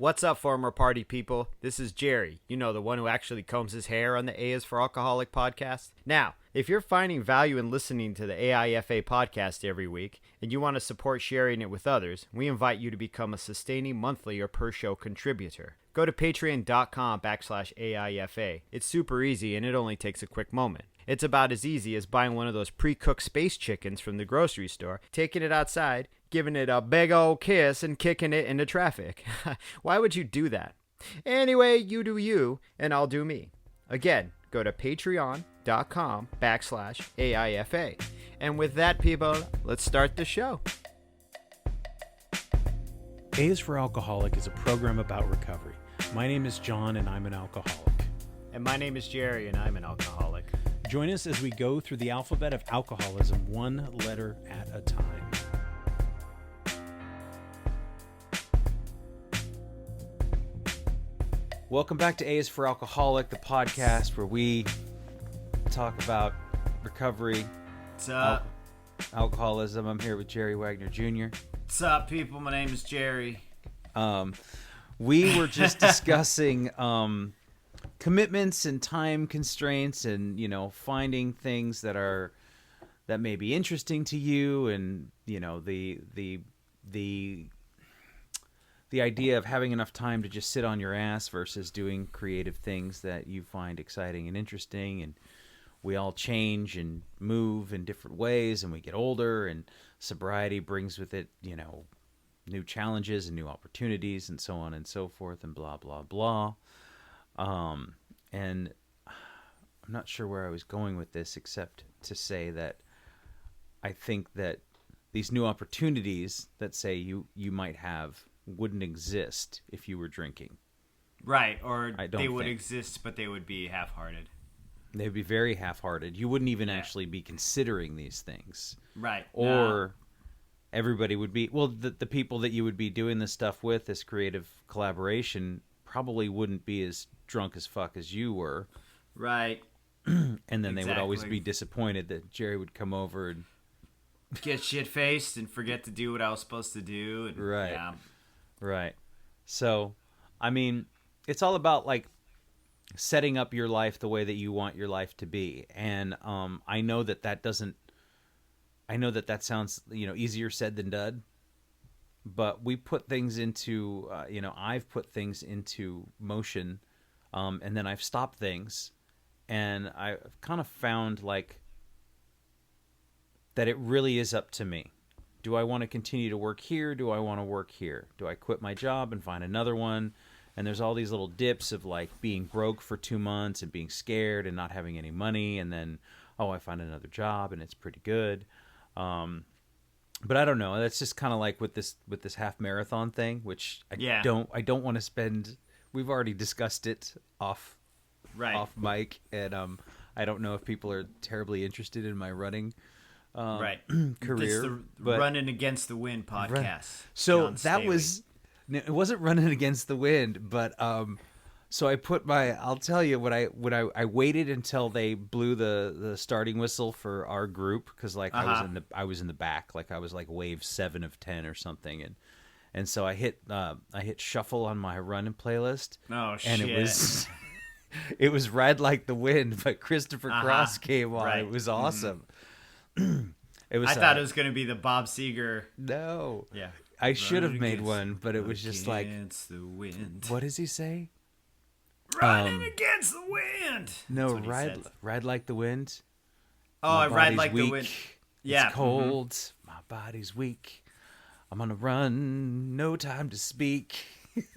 What's up, former party people? This is Jerry, the one who actually combs his hair on the A is for Alcoholic podcast. Now, if you're finding value in listening to the AIFA podcast every week and you want to support sharing it with others, we invite you to become a sustaining monthly or per show contributor. Go to patreon.com/AIFA. It's super easy and it only takes a quick moment. It's about as easy as buying one of those pre-cooked space chickens from the grocery store, taking it outside, giving it a big old kiss, and kicking it into traffic. Why would you do that? Anyway, you do you, and I'll do me. Again, go to patreon.com/AIFA. And with that, people, let's start the show. A is for Alcoholic is a program about recovery. My name is John, and I'm an alcoholic. And my name is Jerry, and I'm an alcoholic. Join us as we go through the alphabet of alcoholism, one letter at a time. Welcome back to A is for Alcoholic, the podcast where we talk about recovery, What's up? Alcoholism. I'm here with Jerry Wagner Jr. What's up, people? My name is Jerry. We were just discussing commitments and time constraints and, finding things that may be interesting to you and, the idea of having enough time to just sit on your ass versus doing creative things that you find exciting and interesting. And we all change and move in different ways, and we get older, and sobriety brings with it, new challenges and new opportunities and so on and so forth and blah, blah, blah. And I'm not sure where I was going with this except to say that I think that these new opportunities that say you might have wouldn't exist if you were drinking. Right, or they would exist, but they would be half-hearted. They'd be very half-hearted. You wouldn't even actually be considering these things. Right. Or everybody would be... Well, the people that you would be doing this stuff with, this creative collaboration, probably wouldn't be as drunk as fuck as you were. Right. And then they would always be disappointed that Jerry would come over and... get shit-faced and forget to do what I was supposed to do. And, right. Yeah. Right. So, I mean, it's all about, setting up your life the way that you want your life to be. And I know that sounds, easier said than done. But we put things into, I've put things into motion, and then I've stopped things. And I've kind of found, that it really is up to me. Do I want to continue to work here? Do I want to work here? Do I quit my job and find another one? And there's all these little dips of being broke for 2 months and being scared and not having any money. And then, I find another job and it's pretty good. But I don't know. That's just kind of like with this half marathon thing, which I don't want to spend. We've already discussed it off mic. And I don't know if people are terribly interested in my running career. It's the Running Against the Wind podcast. So it wasn't Running Against the Wind, but so I put I'll tell you when I waited until they blew the starting whistle for our group, because I was in the back, I was wave 7 of 10 or something, and so I hit shuffle on my running playlist. Oh shit. And it was Ride Like the Wind, but Christopher Cross came on. Right. It was awesome. I thought it was going to be the Bob Seger. No. Yeah. I should have made one, but it was just Against the Wind. What does he say? Running against the wind. No, ride like the wind. Oh, I ride like the wind. Yeah. It's cold. Mm-hmm. My body's weak. I'm on a run. No time to speak.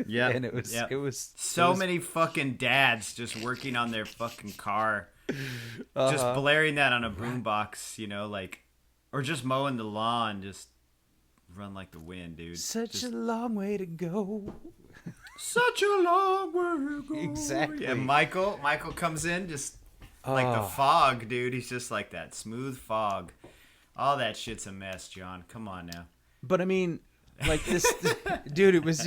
Yeah. And it was many fucking dads just working on their fucking car. Just blaring that on a boombox, or just mowing the lawn, just run like the wind, dude. Such a long way to go. Such a long way to go. Exactly. And Michael comes in just like the fog, dude. He's just like that smooth fog. All that shit's a mess, John. Come on now. But I mean, this, dude, it was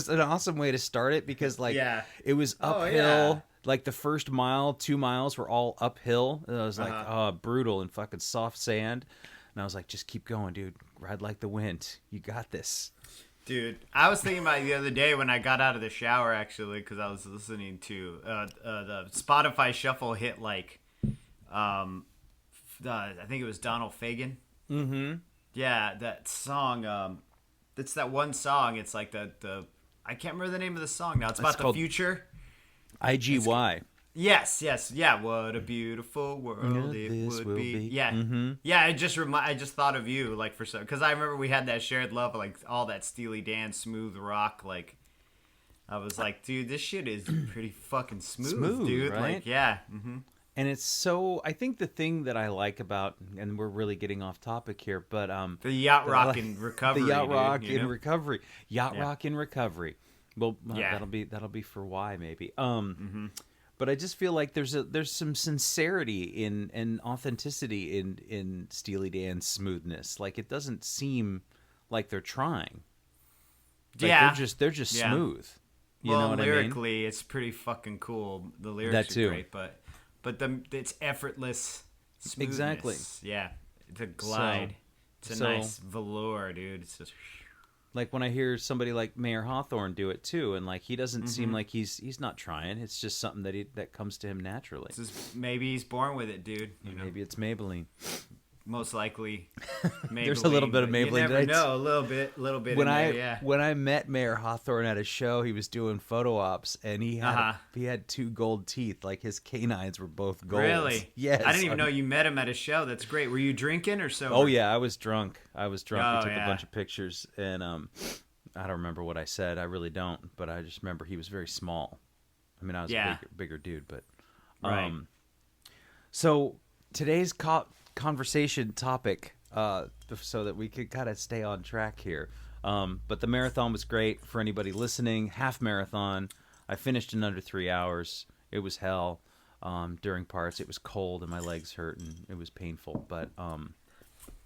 an awesome way to start it, because it was uphill. The first 2 miles were all uphill. And I was brutal and fucking soft sand. And I was like, just keep going, dude. Ride like the wind. You got this. Dude, I was thinking about it the other day when I got out of the shower, actually, because I was listening to the Spotify Shuffle hit like, I think it was Donald Fagen. Mm-hmm. Yeah, that song. It's that one song. It's like the I can't remember the name of the song now. It's about the future. IGY. Yes, yeah. What a beautiful world it would be. Yeah, yeah. I just thought of you like for some because I remember we had that shared love of like all that Steely Dan smooth rock. Like I was like, dude, this shit is pretty fucking smooth, dude. Right? Like, yeah. Mm-hmm. And it's so. I think the thing that I like about, and we're really getting off topic here, but The yacht rock in recovery. the yacht rock dude, in recovery, rock in recovery. Well, Yeah. that'll be for why maybe. But I just feel like there's some sincerity and authenticity in Steely Dan's smoothness. Like it doesn't seem like they're trying. Like Yeah. they're just Yeah. smooth. You Well, know what lyrically, I mean? it's pretty fucking cool. The lyrics That too. are great, but it's effortless smoothness. Exactly. Yeah, it's a glide. It's a so- nice velour, dude. It's just Like when I hear somebody like Mayor Hawthorne do it too, and like he doesn't seem like he's not trying. It's just something that comes to him naturally. it's just, maybe he's born with it, dude. You know, Maybe it's Maybelline. most likely. Maybelline, There's a little bit of but you Maybelline. never know. A little bit. When in I there, yeah. when I met Mayor Hawthorne at a show, he was doing photo ops, and he had two gold teeth. Like his canines were both gold. Really? Yes. I didn't even know you met him at a show. That's great. Were you drinking or sober? Oh yeah, I was drunk. We Oh, took yeah. a bunch of pictures, and I don't remember what I said. I really don't, but I just remember he was very small. I mean, I was Yeah. a bigger dude, but Right. So today's conversation topic, so that we could kind of stay on track here. But the marathon was great for anybody listening. Half marathon. I finished in under 3 hours. It was hell. During parts, it was cold and my legs hurt and it was painful. But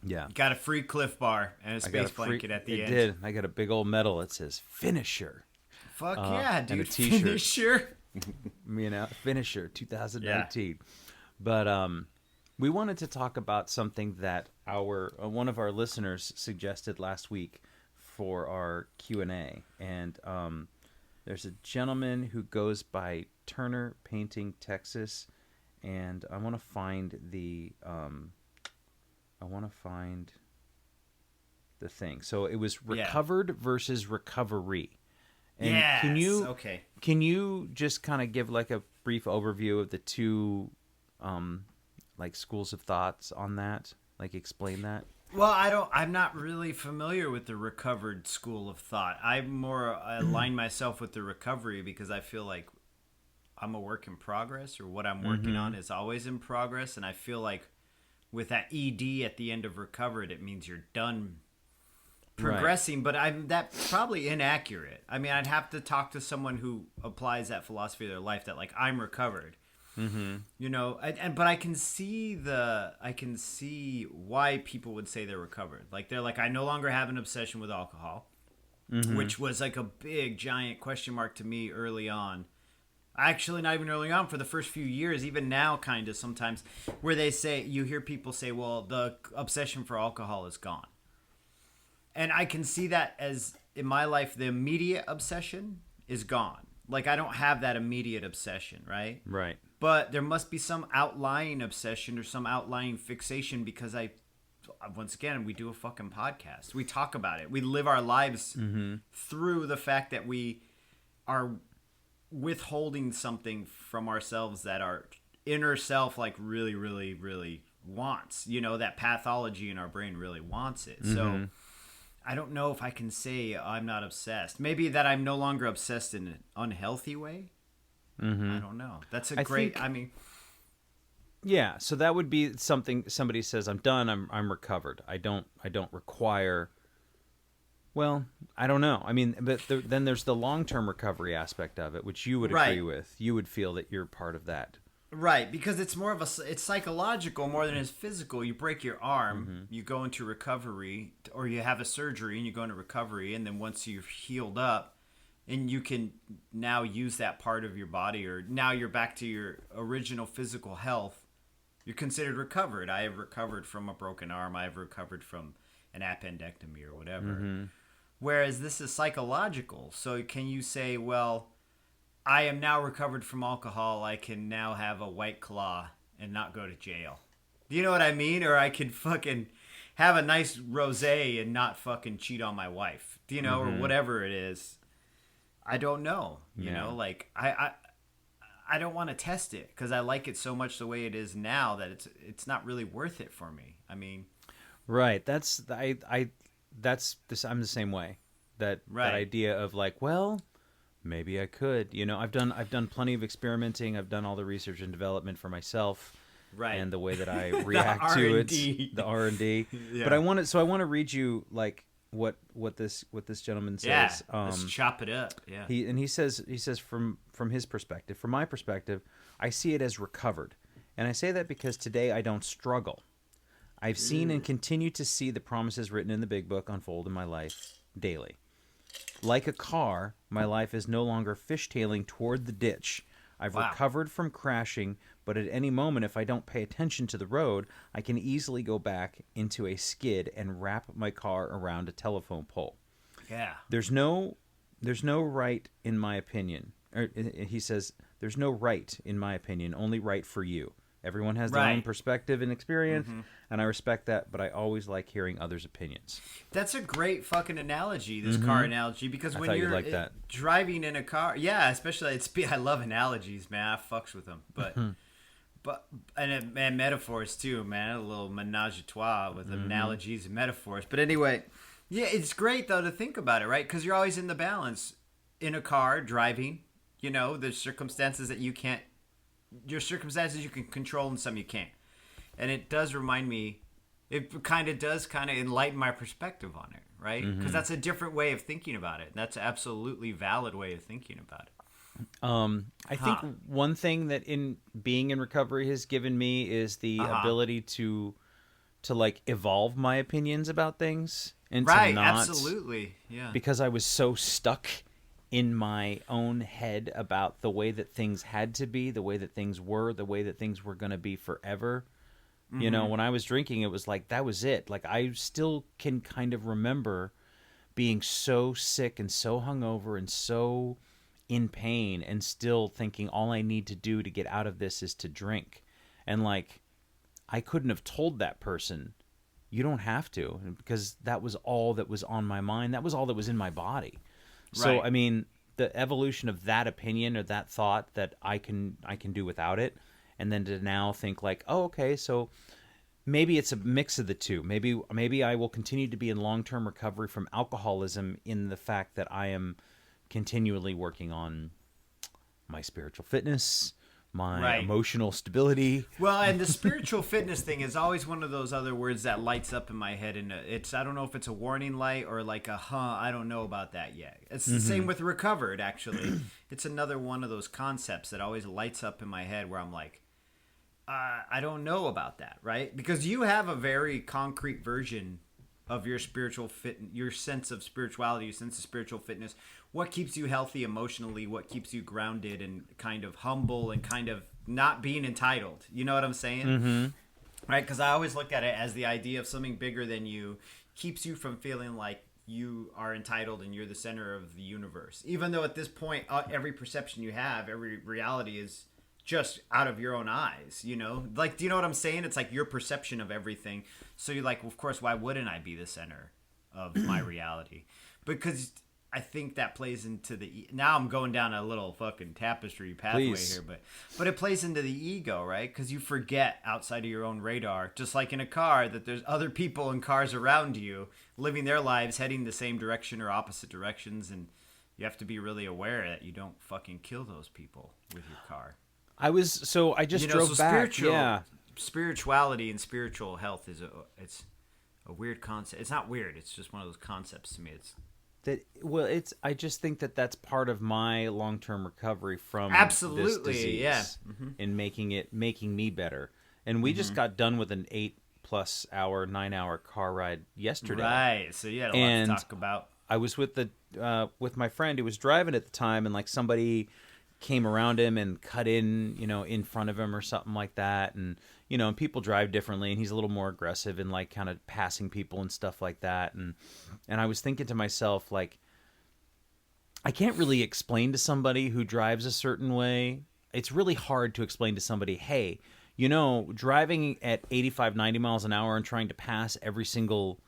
yeah, Got a free Cliff Bar and a I got space a free- blanket at the it end. did. I got a big old medal that says finisher. Fuck yeah, and a dude. t-shirt. Finisher. Finisher 2019. But we wanted to talk about something that one of our listeners suggested last week for our Q&A, and there's a gentleman who goes by Turner Painting Texas, and I want to find the thing. So it was recovered versus recovery. And Yes. can you just kind of give like a brief overview of the two like schools of thoughts on that? Like explain that? Well, I'm not really familiar with the recovered school of thought. I align myself with the recovery because I feel like I'm a work in progress, or what I'm working on is always in progress. And I feel like with that ED at the end of recovered, it means you're done progressing. But that's probably inaccurate. I mean, I'd have to talk to someone who applies that philosophy to their life, that like I'm recovered. You know, but I can see why people would say they're recovered. Like they're like, I no longer have an obsession with alcohol, which was like a big giant question mark to me early on. Actually, not even early on, for the first few years, even now, kind of sometimes, where you hear people say, well, the obsession for alcohol is gone. And I can see that as, in my life, the immediate obsession is gone. Like, I don't have that immediate obsession, right? Right. But there must be some outlying obsession or some outlying fixation, because once again, we do a fucking podcast. We talk about it. We live our lives through the fact that we are withholding something from ourselves that our inner self like really, really, really wants. You know, that pathology in our brain really wants it. So I don't know if I can say I'm not obsessed. Maybe that I'm no longer obsessed in an unhealthy way. I don't know. That's Yeah, so that would be something. Somebody says, I'm done, I'm recovered. I don't require. Well, I don't know. I mean, but then there's the long-term recovery aspect of it, which you would agree with. You would feel that you're part of that. Right, because it's more of it's psychological more than it's physical. You break your arm, you go into recovery, or you have a surgery and you go into recovery, and then once you've healed up, and you can now use that part of your body, or now you're back to your original physical health, you're considered recovered. I have recovered from a broken arm. I have recovered from an appendectomy or whatever. Whereas this is psychological. So can you say, well, I am now recovered from alcohol. I can now have a White Claw and not go to jail. Do you know what I mean? Or I could fucking have a nice rosé and not fucking cheat on my wife. Do you know? Or whatever it is. I don't know. You know, like I don't want to test it because I like it so much the way it is now that it's not really worth it for me. I mean, right. That's this. I'm the same way. That idea of like, well, maybe I could. You know, I've done plenty of experimenting. I've done all the research and development for myself. Right. And the way that I react to it, the R&D. Yeah. But I want to read you like what this gentleman says. Yeah, let's chop it up. Yeah. He says from his perspective, from my perspective, I see it as recovered. And I say that because today I don't struggle. I've seen and continue to see the promises written in the big book unfold in my life daily. Like a car, my life is no longer fishtailing toward the ditch. I've recovered from crashing, but at any moment, if I don't pay attention to the road, I can easily go back into a skid and wrap my car around a telephone pole. Yeah. There's no right in my opinion. Or he says, there's no right in my opinion, only right for you. Everyone has their own perspective and experience, and I respect that, but I always like hearing others' opinions. That's a great fucking analogy, this car analogy, because when you're like that. Driving in a car, yeah, especially I love analogies, man. I fucks with them, but and metaphors too, man. A little menage a trois with analogies and metaphors. But anyway, yeah, it's great though to think about it, right? Because you're always in the balance in a car driving. You know, there's circumstances that you can't. Your circumstances you can control and some you can't. And it does remind me, it kind of does enlighten my perspective on it, right? Because that's a different way of thinking about it. That's an absolutely valid way of thinking about it. I think one thing that in being in recovery has given me is the ability to like evolve my opinions about things. And to not, absolutely. Yeah. Because I was so stuck in my own head about the way that things had to be, the way that things were, the way that things were going to be forever. You know, when I was drinking, it was like, that was it. Like, I still can kind of remember being so sick and so hungover and so in pain and still thinking all I need to do to get out of this is to drink. And, like, I couldn't have told that person, you don't have to, because that was all that was on my mind. That was all that was in my body. So, I mean, the evolution of that opinion or that thought that I can do without it, and then to now think like, oh, okay, so maybe it's a mix of the two. Maybe I will continue to be in long-term recovery from alcoholism in the fact that I am continually working on my spiritual fitness, my emotional stability. Well, and the spiritual fitness thing is always one of those other words that lights up in my head, and I don't know if it's a warning light or like I don't know about that yet. It's the same with recovered, actually. It's another one of those concepts that always lights up in my head where I'm like, I don't know about that, right? Because you have a very concrete version of your spiritual your sense of spirituality, your sense of spiritual fitness. What keeps you healthy emotionally? What keeps you grounded and kind of humble and kind of not being entitled? You know what I'm saying? Right? Because I always look at it as the idea of something bigger than you keeps you from feeling like you are entitled and you're the center of the universe. Even though at this point, every perception you have, every reality is just out of your own eyes, you know? Like, do you know what I'm saying? It's like your perception of everything. So you're like, well, of course, why wouldn't I be the center of my reality? Because I think that plays into now I'm going down a little fucking tapestry pathway here, but it plays into the ego, right? Because you forget outside of your own radar, just like in a car, that there's other people in cars around you living their lives heading the same direction or opposite directions, and you have to be really aware that you don't fucking kill those people with your car. I just drove back. Spirituality and spiritual health it's a weird concept. It's not weird. It's just one of those concepts to me. I just think that that's part of my long-term recovery from this disease, in making me better. And we just got done with an 8+ hour, 9-hour car ride yesterday. Right. So you had a lot to talk about. I was with my friend who was driving at the time, and like somebody came around him and cut in front of him or something like that. And, and people drive differently, and he's a little more aggressive and like kind of passing people and stuff like that. And I was thinking to myself, like, I can't really explain to somebody who drives a certain way. It's really hard to explain to somebody, hey, driving at 85, 90 miles an hour and trying to pass every single,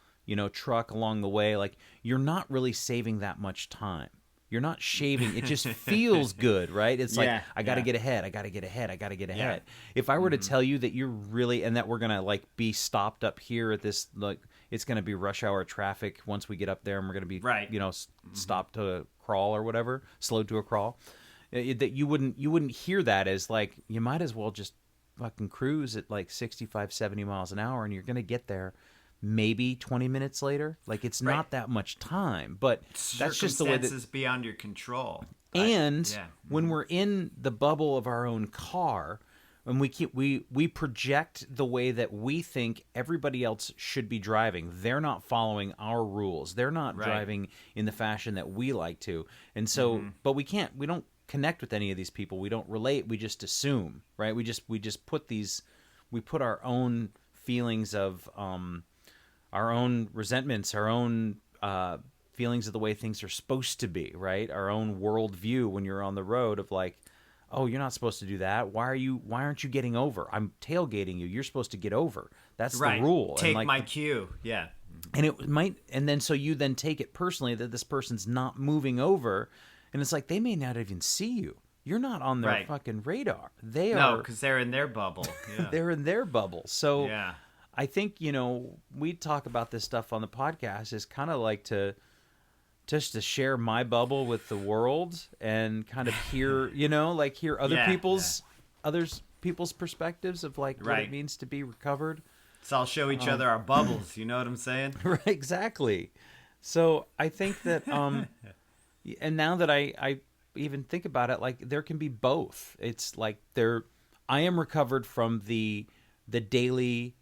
truck along the way, like, you're not really saving that much time. You're not shaving. It just feels good, right? It's like, I got to get ahead. I got to get ahead. I got to get ahead. If I were to tell you that you're really, and that we're going to like be stopped up here at this, like, it's going to be rush hour traffic once we get up there, and we're going to be, stopped to a crawl or whatever, slowed to a crawl, that you wouldn't hear that as like, you might as well just fucking cruise at like 65, 70 miles an hour, and you're going to get there maybe 20 minutes later. Like, it's not that much time, but that's just the way that circumstances beyond your control. And when we're in the bubble of our own car, and we project the way that we think everybody else should be driving. They're not following our rules. They're not driving in the fashion that we like to. And so, but we don't connect with any of these people. We don't relate. We just assume, right? We just put our own feelings of, our own resentments, our own feelings of the way things are supposed to be, right? Our own worldview when you're on the road of like, oh, you're not supposed to do that. Why aren't you getting over? I'm tailgating you. You're supposed to get over. That's the rule. Take like, my cue. Yeah. And then so you then take it personally that this person's not moving over, and it's like they may not even see you. You're not on their fucking radar. They are. No, because they're in their bubble. Yeah. They're in their bubble. So I think, we talk about this stuff on the podcast is kind of like to share my bubble with the world and kind of hear, hear other people's perspectives of like what it means to be recovered. So I'll show each other our bubbles. You know what I'm saying? Right, exactly. So I think that, and now that I even think about it, like there can be both. It's like I am recovered from the daily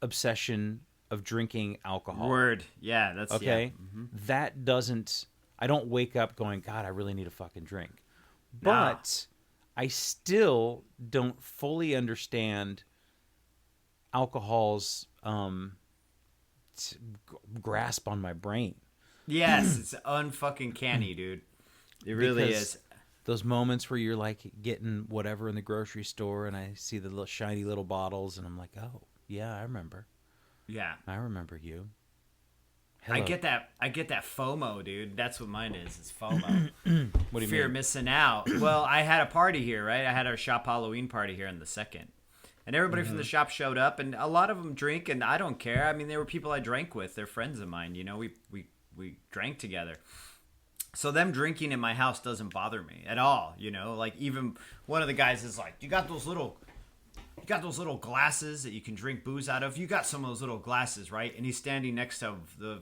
obsession of drinking alcohol. Yeah, that's okay. That I don't wake up going, God, I really need a fucking drink. But I still don't fully understand alcohol's grasp on my brain. Yes, it's unfucking canny, dude. It really is. Those moments where you're like getting whatever in the grocery store, and I see the little shiny little bottles, and I'm like, oh yeah, I remember. Yeah, I remember you. Hello. I get that FOMO, dude. That's what mine is. It's FOMO. What do you mean? Fear of missing out. Well, I had a party here, right? I had our shop Halloween party here on the 2nd. And everybody from the shop showed up, and a lot of them drink, and I don't care. I mean, they were people I drank with. They're friends of mine, we drank together. So them drinking in my house doesn't bother me at all, Like, even one of the guys is like, you got those little glasses that you can drink booze out of? You got some of those little glasses, right? And he's standing next to the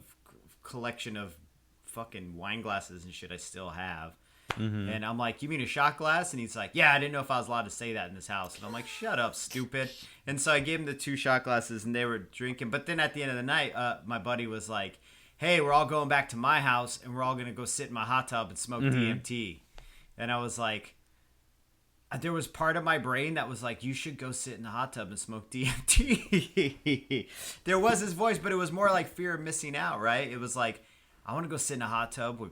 collection of fucking wine glasses and shit I still have. And I'm like, you mean a shot glass? And he's like, yeah, I didn't know if I was allowed to say that in this house. And I'm like, shut up, stupid. And so I gave him the 2 shot glasses, and they were drinking. But then at the end of the night, my buddy was like, hey, we're all going back to my house, and we're all going to go sit in my hot tub and smoke DMT. And I was like, there was part of my brain that was like, you should go sit in the hot tub and smoke DMT. There was his voice, but it was more like fear of missing out, right? It was like, I want to go sit in a hot tub with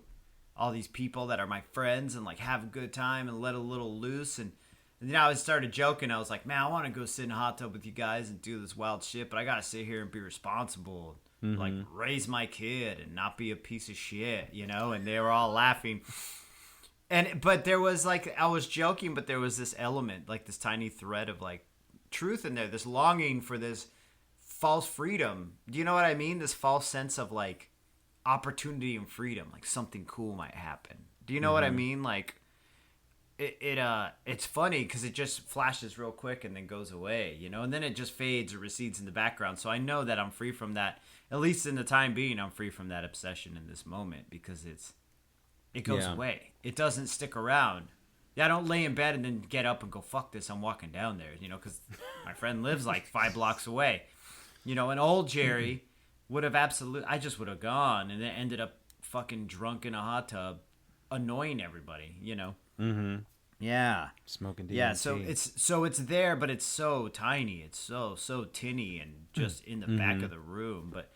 all these people that are my friends and like have a good time and let a little loose. And then I started joking. I was like, man, I want to go sit in a hot tub with you guys and do this wild shit, but I got to sit here and be responsible. Like raise my kid and not be a piece of shit, And they were all laughing. But there was like, I was joking, but there was this element, like this tiny thread of like truth in there, this longing for this false freedom. Do you know what I mean? This false sense of like opportunity and freedom, like something cool might happen. Do you know what I mean? Like it's funny because it just flashes real quick and then goes away, and then it just fades or recedes in the background. So I know that I'm free from that, at least in the time being. I'm free from that obsession in this moment because it goes away. It doesn't stick around. Yeah, I don't lay in bed and then get up and go, fuck this, I'm walking down there, because my friend lives like 5 blocks away. And old Jerry would have I just would have gone and then ended up fucking drunk in a hot tub, annoying everybody, Yeah. Smoking DMT. Yeah, so it's there, but it's so tiny. It's so tinny and just in the back of the room. But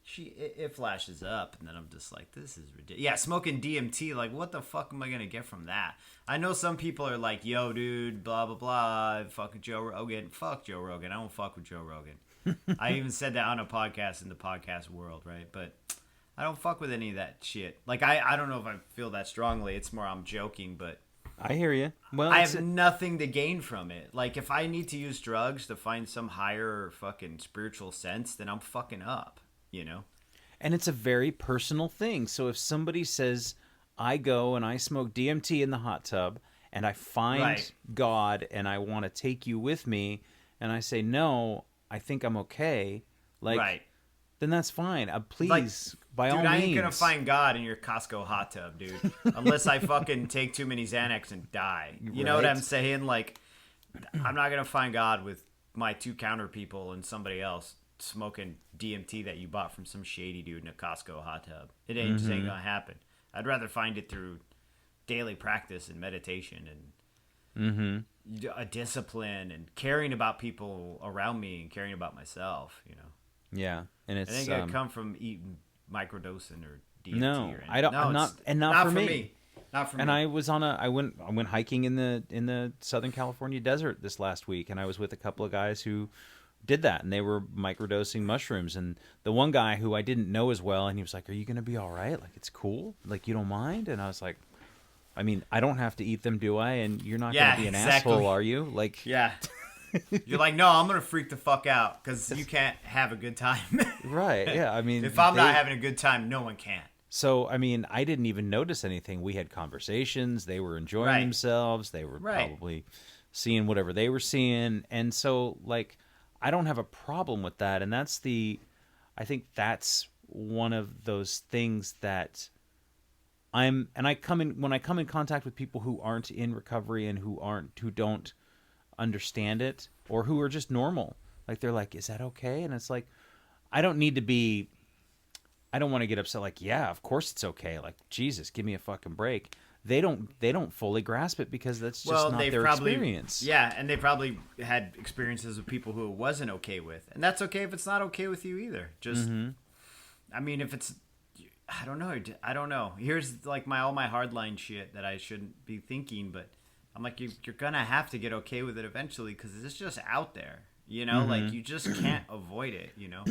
it flashes up, and then I'm just like, this is ridiculous. Yeah, smoking DMT, like, what the fuck am I gonna get from that? I know some people are like, yo, dude, blah blah blah, fuck Joe Rogan. Fuck Joe Rogan. I don't fuck with Joe Rogan. I even said that on a podcast in the podcast world, right? But I don't fuck with any of that shit. Like, I don't know if I feel that strongly. It's more I'm joking, but I hear you. Well, I have nothing to gain from it. Like, if I need to use drugs to find some higher fucking spiritual sense, then I'm fucking up, you know? And it's a very personal thing. So if somebody says, I go and I smoke DMT in the hot tub and I find God and I want to take you with me, and I say, no, I think I'm okay, like, then that's fine. Please, like, by all means. Dude, I ain't gonna find God in your Costco hot tub, dude. Unless I fucking take too many Xanax and die. You know what I'm saying? Like, I'm not gonna find God with my 2 counter people and somebody else smoking DMT that you bought from some shady dude in a Costco hot tub. It ain't just ain't gonna happen. I'd rather find it through daily practice and meditation and a discipline and caring about people around me and caring about myself, you know. Yeah, and it's. It ain't gonna come from eating microdosing or DMT. No, or I don't. No, not for me. Not for me. And I was I went hiking in the Southern California desert this last week, and I was with a couple of guys who did that, and they were microdosing mushrooms. And the one guy who I didn't know as well, and he was like, "Are you gonna be all right? Like, it's cool. Like, you don't mind?" And I was like, "I mean, I don't have to eat them, do I? And you're not gonna be an asshole, are you?" Like, yeah. You're like, no, I'm gonna freak the fuck out because you can't have a good time. Right? Yeah. I mean, if I'm not having a good time, no one can. So, I mean, I didn't even notice anything. We had conversations. They were enjoying themselves. They were probably seeing whatever they were seeing, and so, like, I don't have a problem with that. And I think that's one of those things that when I come in contact with people who aren't in recovery and who don't understand it, or who are just normal, like, they're like, is that okay? And it's like, I don't want to get upset, like, yeah, of course it's okay, like, Jesus, give me a fucking break. They don't fully grasp it because that's just not their experience. Yeah, and they probably had experiences with people who it wasn't okay with, and that's okay if it's not okay with you either. Just I mean, if it's, I don't know. Here's like all my hardline shit that I shouldn't be thinking, but I'm like, you're gonna have to get okay with it eventually because it's just out there, you know. Like, you just can't avoid it, you know.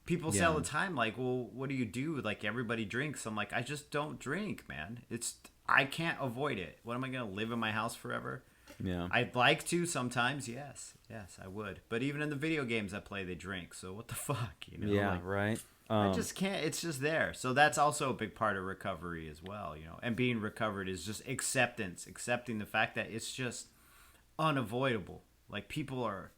People say all the time, like, well, what do you do? Like, everybody drinks. I'm like, I just don't drink, man. I can't avoid it. What am I gonna live in my house forever? Yeah, I'd like to sometimes. Yes, I would. But even in the video games I play, they drink. So what the fuck, you know? Yeah, like, right. I just can't. It's just there. So that's also a big part of recovery as well, you know. And being recovered is just accepting the fact that it's just unavoidable. Like, people are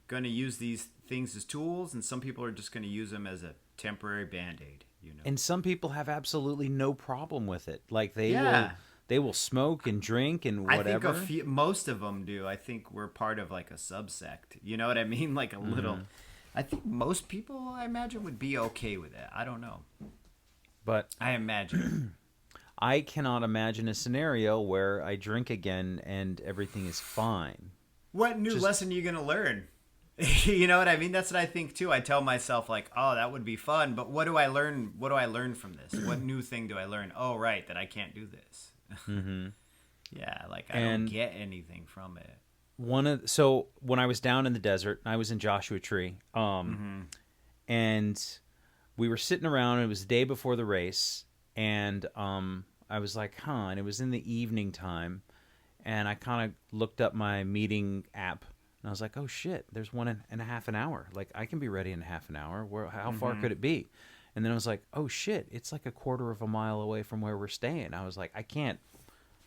going to use these things as tools, and some people are just going to use them as a temporary band-aid, you know. And some people have absolutely no problem with it. Like, they will smoke and drink and whatever. I think most of them do. I think we're part of, like, a subsect. You know what I mean? Like, a little. I think most people, I imagine, would be okay with it. I don't know. But I imagine. I cannot imagine a scenario where I drink again and everything is fine. What new lesson are you going to learn? You know what I mean? That's what I think too. I tell myself, like, oh, that would be fun, but what do I learn? What do I learn from this? What new thing do I learn? Oh, right, that I can't do this. Yeah, like, I don't get anything from it. So when I was down in the desert, I was in Joshua Tree, and we were sitting around. And it was the day before the race, and I was like, and it was in the evening time, and I kind of looked up my meeting app. And I was like, oh, shit, there's 1.5 hours. Like, I can be ready in half an hour. How far could it be? And then I was like, oh, shit, it's like 1/4 mile away from where we're staying. I was like, I can't.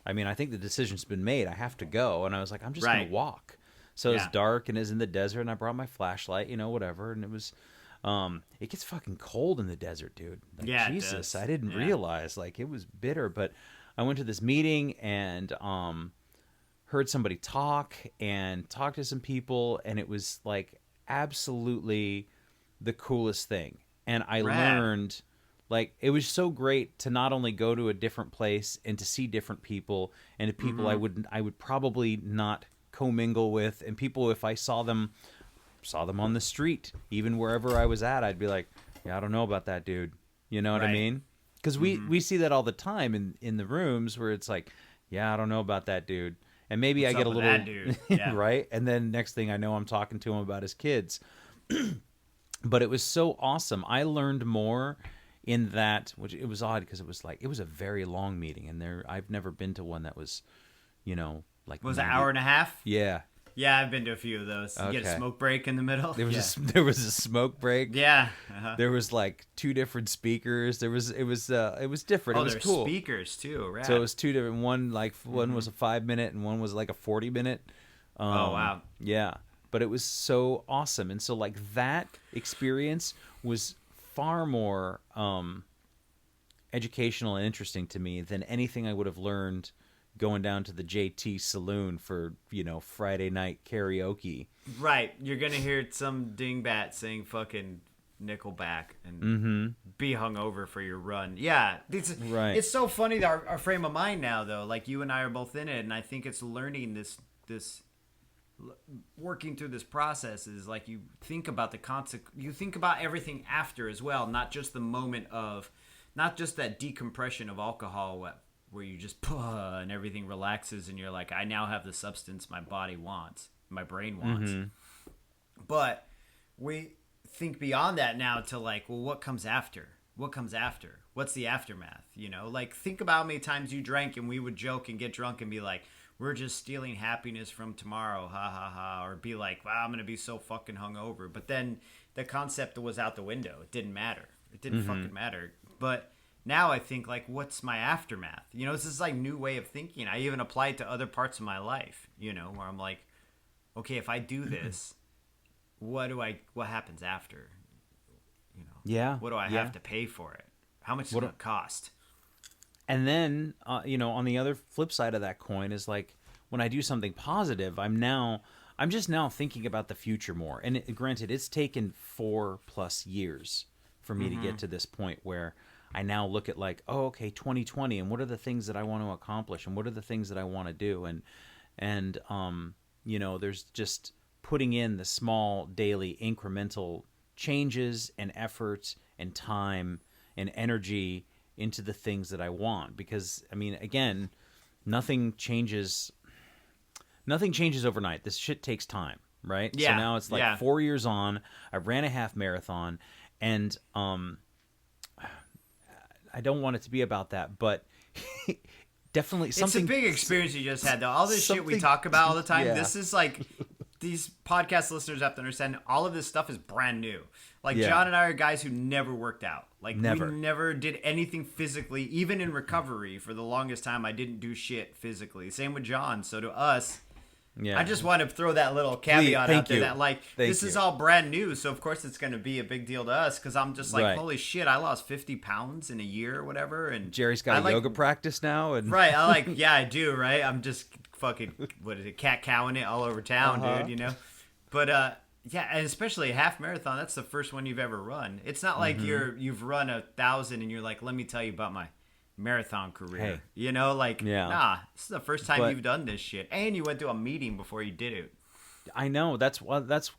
I mean, I think the decision's been made. I have to go. And I was like, I'm just going to walk. So it's dark and it's in the desert. And I brought my flashlight, you know, whatever. And it was, it gets fucking cold in the desert, dude. Like, Jesus, I didn't realize. Like, it was bitter. But I went to this meeting and heard somebody talk to some people, and it was like absolutely the coolest thing. And I learned Like, it was so great to not only go to a different place and to see different people, and to people I would probably not commingle with, and people, if I saw them on the street, even wherever I was at, I'd be like, yeah, I don't know about that dude. You know what I mean? Because we see that all the time in the rooms where it's like, yeah, I don't know about that dude. And maybe What's I get up a with little that dude? Yeah. right, and then next thing I know, I'm talking to him about his kids. But it was so awesome. I learned more in that, which it was odd because it was a very long meeting, and I've never been to one that was, like Was it an 90 hour and a half? Yeah. Yeah, I've been to a few of those. You get a Okay. smoke break in the middle. There was a smoke break. Yeah. There was like 2 different speakers. It was different. Oh, It was there's cool. speakers too, right? So it was 2 different. One was a 5-minute, and one was like a 40-minute. Oh, wow. Yeah, but it was so awesome, and so like that experience was far more educational and interesting to me than anything I would have learned going down to the JT Saloon for Friday night karaoke. Right. You're gonna hear some dingbat sing fucking Nickelback and be hungover for your run. Yeah, Right. It's so funny that our frame of mind now, though. Like you and I are both in it, and I think it's learning this working through this process is like you think about you think about everything after as well, not just the moment of, not just that decompression of alcohol where you just and everything relaxes and you're like, I now have the substance my body wants, my brain wants. But we think beyond that now to like, well, what comes after? What comes after? What's the aftermath? Like think about how many times you drank and we would joke and get drunk and be like, we're just stealing happiness from tomorrow, ha ha ha, or be like, wow, I'm gonna be so fucking hungover. But then the concept was out the window. It didn't matter. It didn't fucking matter. But now I think like, what's my aftermath? This is like new way of thinking. I even apply it to other parts of my life. Where I'm like, okay, if I do this, what happens after? Yeah. What do I have to pay for it? How much is it gonna cost? And then, on the other flip side of that coin is like when I do something positive, I'm just now thinking about the future more. And granted, it's taken 4+ years for me to get to this point where I now look at like, oh, okay, 2020, and what are the things that I want to accomplish, and what are the things that I want to do, and there's just putting in the small daily incremental changes and efforts and time and energy into the things that I want, because I mean, again, nothing changes overnight. This shit takes time, right? Yeah. So now it's like 4 years on. I ran a half marathon, and I don't want it to be about that, but definitely something. It's a big experience you just had, though. All this shit we talk about all the time. Yeah. This is like, these podcast listeners have to understand all of this stuff is brand new. Like Yeah. John and I are guys who never worked out. Like Never. we never did anything physically. Even in recovery, for the longest time, I didn't do shit physically. Same with John. So to us, Yeah. I just want to throw that little caveat thank out there you. that like Thank this is you. all brand new. So of course it's going to be a big deal to us because I'm just like, Right. holy shit, I lost 50 pounds in a year or whatever. And Jerry's got I a like, yoga practice now, and Right, yeah, I do, right? I'm just fucking, what is it, cat-cowing it all over town, dude, But, yeah, and especially a half marathon, that's the first one you've ever run. It's not like you've run 1,000 and you're like, let me tell you about my marathon career. Hey. Nah, this is the first time But- you've done this shit. And you went to a meeting before you did it. I know that's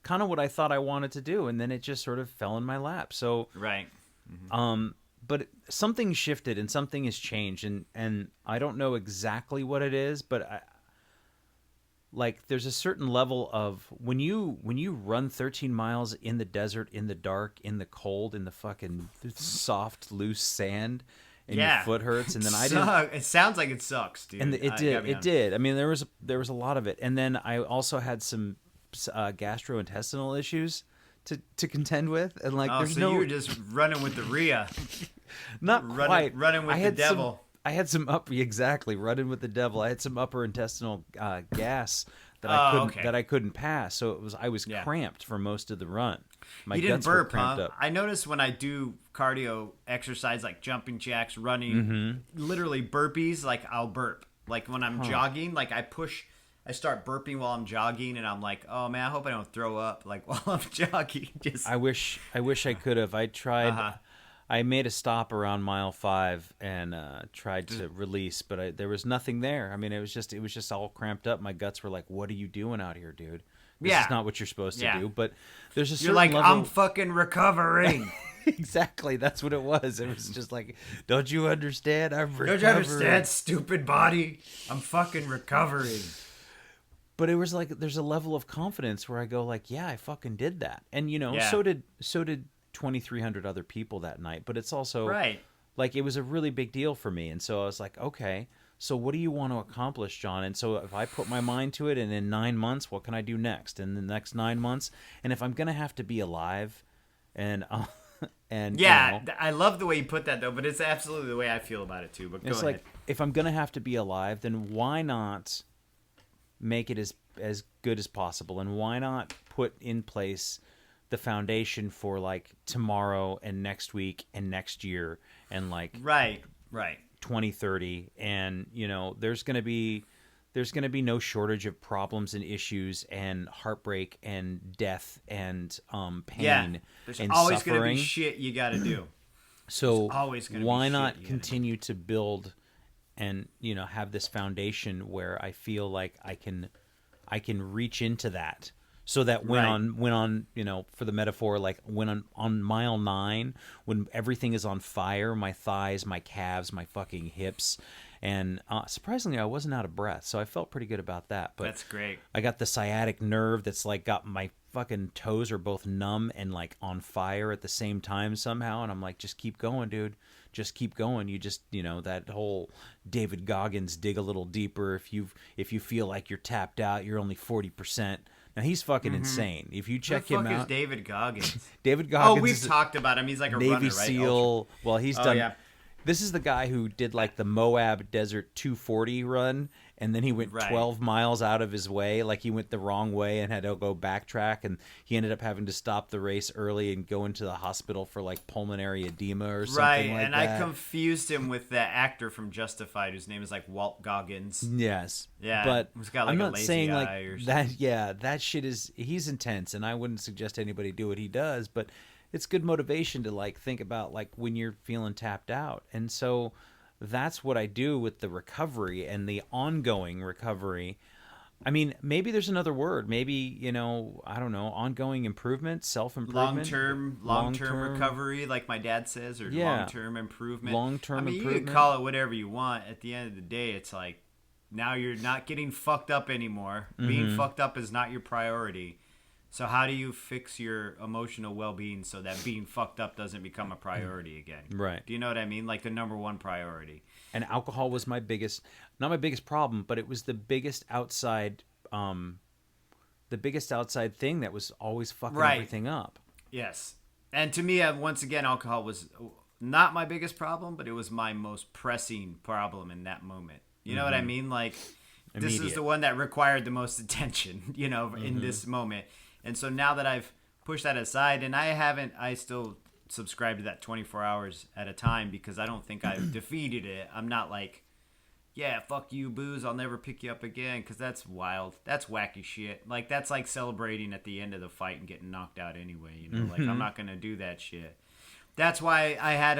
kind of what I thought I wanted to do, and then it just sort of fell in my lap. So, Right. but something shifted and something has changed, and I don't know exactly what it is, but like there's a certain level of when you run 13 miles in the desert, in the dark, in the cold, in the fucking soft loose sand, and your foot hurts, and then It sounds like it sucks, dude. and it did. I mean, there was a lot of it, and then I also had some gastrointestinal issues to contend with, and like there's so you were just running with the Rhea. not quite running with the devil. I had some running with the devil. I had some upper intestinal gas that I couldn't pass. So I was cramped for most of the run. My You didn't guts were burp, cramped huh? up. I notice when I do cardio exercise like jumping jacks, running, literally burpees, like I'll burp. Like when I'm jogging, like I start burping while I'm jogging, and I'm like, oh man, I hope I don't throw up like while I'm jogging. I wish I could have. I tried. I made a stop around mile 5 and tried to release, but there was nothing there. I mean, it was just all cramped up. My guts were like, "What are you doing out here, dude? This is not what you're supposed to do." But there's a You're certain like, level... I'm fucking recovering. Exactly, that's what it was. It was just like, don't you understand? I'm recovering. Don't you understand, stupid body? I'm fucking recovering. But it was like, there's a level of confidence where I go like, yeah, I fucking did that. And so did 2,300 other people that night. But it's also like, it was a really big deal for me. And so I was like, okay, so what do you want to accomplish, John? And so if I put my mind to it, and in 9 months, what can I do next? In the next 9 months, and if I'm gonna have to be alive, and I love the way you put that though, but it's absolutely the way I feel about it too. But go ahead. Like, if I'm gonna have to be alive, then why not make it as good as possible, and why not put in place the foundation for like tomorrow and next week and next year and like 2030, and there's gonna be no shortage of problems and issues and heartbreak and death and pain there's and always suffering. Gonna be shit you got to do. So why not continue to build and have this foundation where I feel like I can reach into that, so that when on for the metaphor, like when on mile 9, when everything is on fire, my thighs, my calves, my fucking hips. And surprisingly, I wasn't out of breath, so I felt pretty good about that. But that's great. I got the sciatic nerve that's like got my fucking toes are both numb and like on fire at the same time somehow. And I'm like, just keep going, dude. Just keep going. You just, that whole David Goggins, dig a little deeper. If you feel like you're tapped out, you're only 40%. Now he's fucking insane. If you check him out, who the fuck is David Goggins? David Goggins. Oh, we've talked about him. He's like a Navy runner, right? SEAL. Well, he's done. Yeah. This is the guy who did like the Moab Desert 240 run, and then he went 12 miles out of his way. Like he went the wrong way and had to go backtrack, and he ended up having to stop the race early and go into the hospital for like pulmonary edema or something like that. Right, and I confused him with that actor from Justified whose name is like Walt Goggins. Yes. Yeah, but he's got like I'm a not lazy saying eye like or something. that. Yeah, that shit he's intense, and I wouldn't suggest anybody do what he does, but it's good motivation to like think about like when you're feeling tapped out. And so that's what I do with the recovery and the ongoing recovery. I mean, maybe there's another word. Maybe, I don't know, ongoing improvement, self-improvement. Long-term recovery, like my dad says, or long-term improvement. Long-term improvement. You can call it whatever you want. At the end of the day, it's like, now you're not getting fucked up anymore. Mm-hmm. Being fucked up is not your priority. So how do you fix your emotional well-being so that being fucked up doesn't become a priority again? Right. Do you know what I mean? Like the number one priority. And alcohol was not my biggest problem, but it was the biggest outside thing that was always fucking everything up. Yes. And to me, once again, alcohol was not my biggest problem, but it was my most pressing problem in that moment. You know what I mean? Like, this is the one that required the most attention, in this moment. And so now that I've pushed that aside, and I still subscribe to that 24 hours at a time because I don't think I've defeated it. I'm not like, yeah, fuck you, booze, I'll never pick you up again, because that's wild. That's wacky shit. Like, that's like celebrating at the end of the fight and getting knocked out anyway, Like, I'm not going to do that shit. That's why I had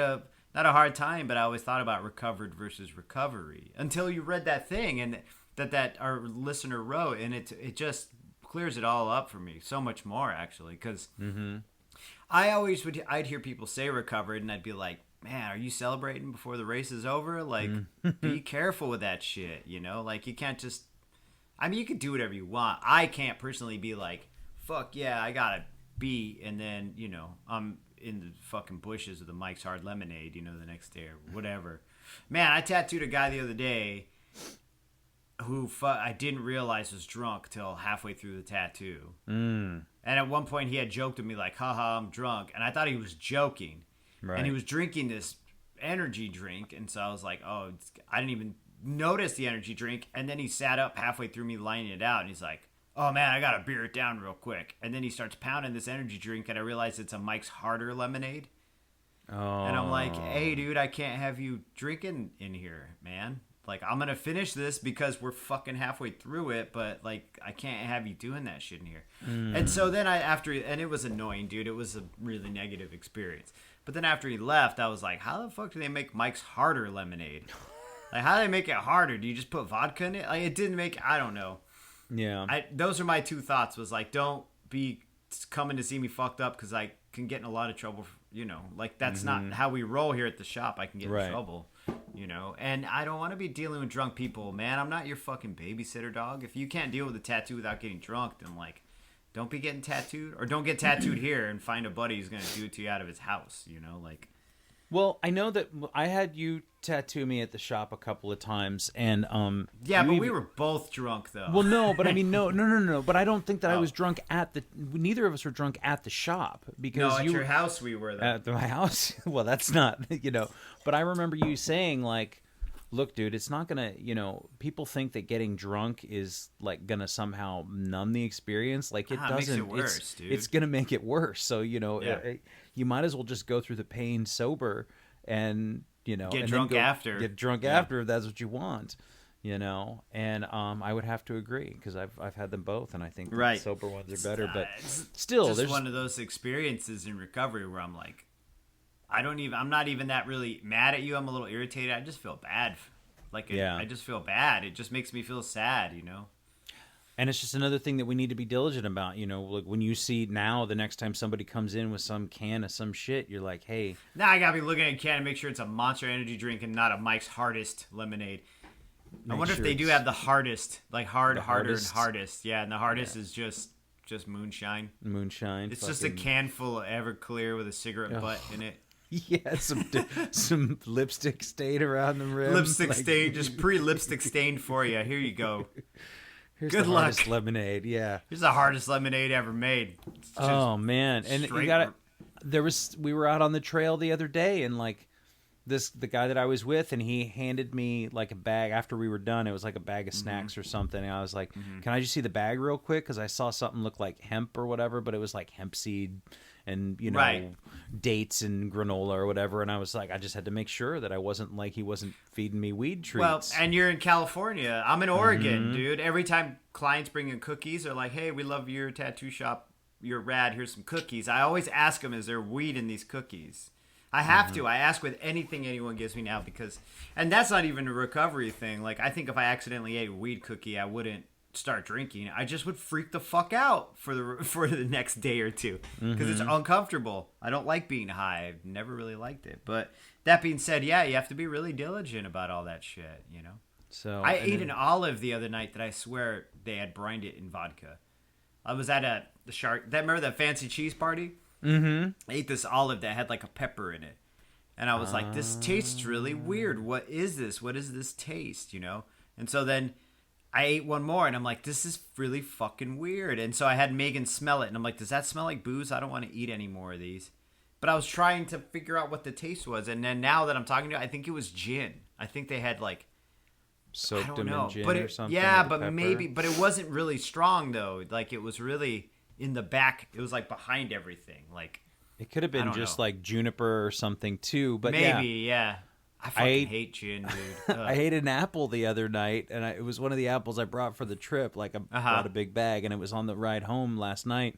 not a hard time, but I always thought about recovered versus recovery until you read that thing and that our listener wrote, and it just clears it all up for me so much more, actually, because I'd hear people say recovered, and I'd be like, man, are you celebrating before the race is over? Like, be careful with that shit, Like, you can't just, you can do whatever you want. I can't personally be like, fuck yeah, I gotta be, and then, I'm in the fucking bushes with the Mike's Hard Lemonade, the next day or whatever. Man, I tattooed a guy the other day who I didn't realize was drunk till halfway through the tattoo. And at one point he had joked with me like, haha, I'm drunk. And I thought he was joking. Right. And he was drinking this energy drink. And so I was like, oh, I didn't even notice the energy drink. And then he sat up halfway through me lining it out. And he's like, oh man, I got to beer it down real quick. And then he starts pounding this energy drink. And I realize it's a Mike's Harder Lemonade. Oh. And I'm like, hey dude, I can't have you drinking in here, man. Like, I'm going to finish this because we're fucking halfway through it, but, like, I can't have you doing that shit in here. And so then and it was annoying, dude. It was a really negative experience. But then after he left, I was like, how the fuck do they make Mike's Harder lemonade? Like, how do they make it harder? Do you just put vodka in it? Like, it didn't make, I don't know. Yeah. Those are my two thoughts, was like, don't be coming to see me fucked up because I can get in a lot of trouble, like that's not how we roll here at the shop. I can get in trouble, and I don't want to be dealing with drunk people, man. I'm not your fucking babysitter, dog. If you can't deal with a tattoo without getting drunk, then like, don't be getting tattooed, or don't get tattooed here and find a buddy who's going to do it to you out of his house, like. Well, I know that I had you tattoo me at the shop a couple of times, and yeah, but we were both drunk though. Well, no, but I mean, no. But I don't think that I was drunk at the. Neither of us were drunk at the shop because at your house we were. Though. At my house. Well, that's not But I remember you saying like, "Look, dude, it's not gonna. People think that getting drunk is like gonna somehow numb the experience. Like it doesn't. Makes it worse, dude. It's gonna make it worse. So you might as well just go through the pain sober and get drunk after. Get drunk after if that's what you want, And I would have to agree because I've had them both, and I think the sober ones are better. But still, there's one of those experiences in recovery where I'm like, I'm not even that really mad at you. I'm a little irritated. I just feel bad. I just feel bad. It just makes me feel sad, And it's just another thing that we need to be diligent about, like when you see now the next time somebody comes in with some can of some shit, you're like, hey. Now I got to be looking at a can and make sure it's a Monster Energy drink and not a Mike's Hardest lemonade. I wonder if they do have the hardest, like harder and hardest. Yeah, and the hardest is just moonshine. Moonshine. It's just a can full of Everclear with a cigarette butt in it. Yeah, some lipstick stain around the rim. Lipstick stain, just pre-lipstick stained for you. Here you go. Here's Good the luck. Hardest lemonade, yeah. Here's the hardest lemonade ever made. Oh man, and you got we were out on the trail the other day, and like the guy that I was with, and he handed me like a bag after we were done. It was like a bag of snacks or something, and I was like, "Can I just see the bag real quick?" Because I saw something look like hemp or whatever, but it was like hemp seed and dates and granola or whatever, and I was like, I just had to make sure that I wasn't like he wasn't feeding me weed treats. Well, and you're in California. I'm in Oregon, dude. Every time clients bring in cookies, they're like, "Hey, we love your tattoo shop. You're rad. Here's some cookies." I always ask them, "Is there weed in these cookies?" I have to. I ask with anything anyone gives me now and that's not even a recovery thing. Like, I think if I accidentally ate a weed cookie, I wouldn't start drinking. I just would freak the fuck out for the next day or two because it's uncomfortable. I don't like being high. I've never really liked it. But that being said, yeah, you have to be really diligent about all that shit, So I ate an olive the other night that I swear they had brined it in vodka. I was at the shark. Remember that fancy cheese party? I ate this olive that had like a pepper in it, and I was like, "This tastes really weird. What is this? What is this taste?" And so then I ate one more, and I'm like, "This is really fucking weird." And so I had Megan smell it, and I'm like, "Does that smell like booze? I don't want to eat any more of these." But I was trying to figure out what the taste was, and then now that I'm talking to you, I think it was gin. I think they had like soaked them in gin or something. Yeah, but it wasn't really strong though. Like it was really in the back. It was like behind everything. Like it could have been just like juniper or something too. But maybe, yeah. I fucking hate gin, dude. I ate an apple the other night, and it was one of the apples I brought for the trip. Like I brought a big bag, and it was on the ride home last night.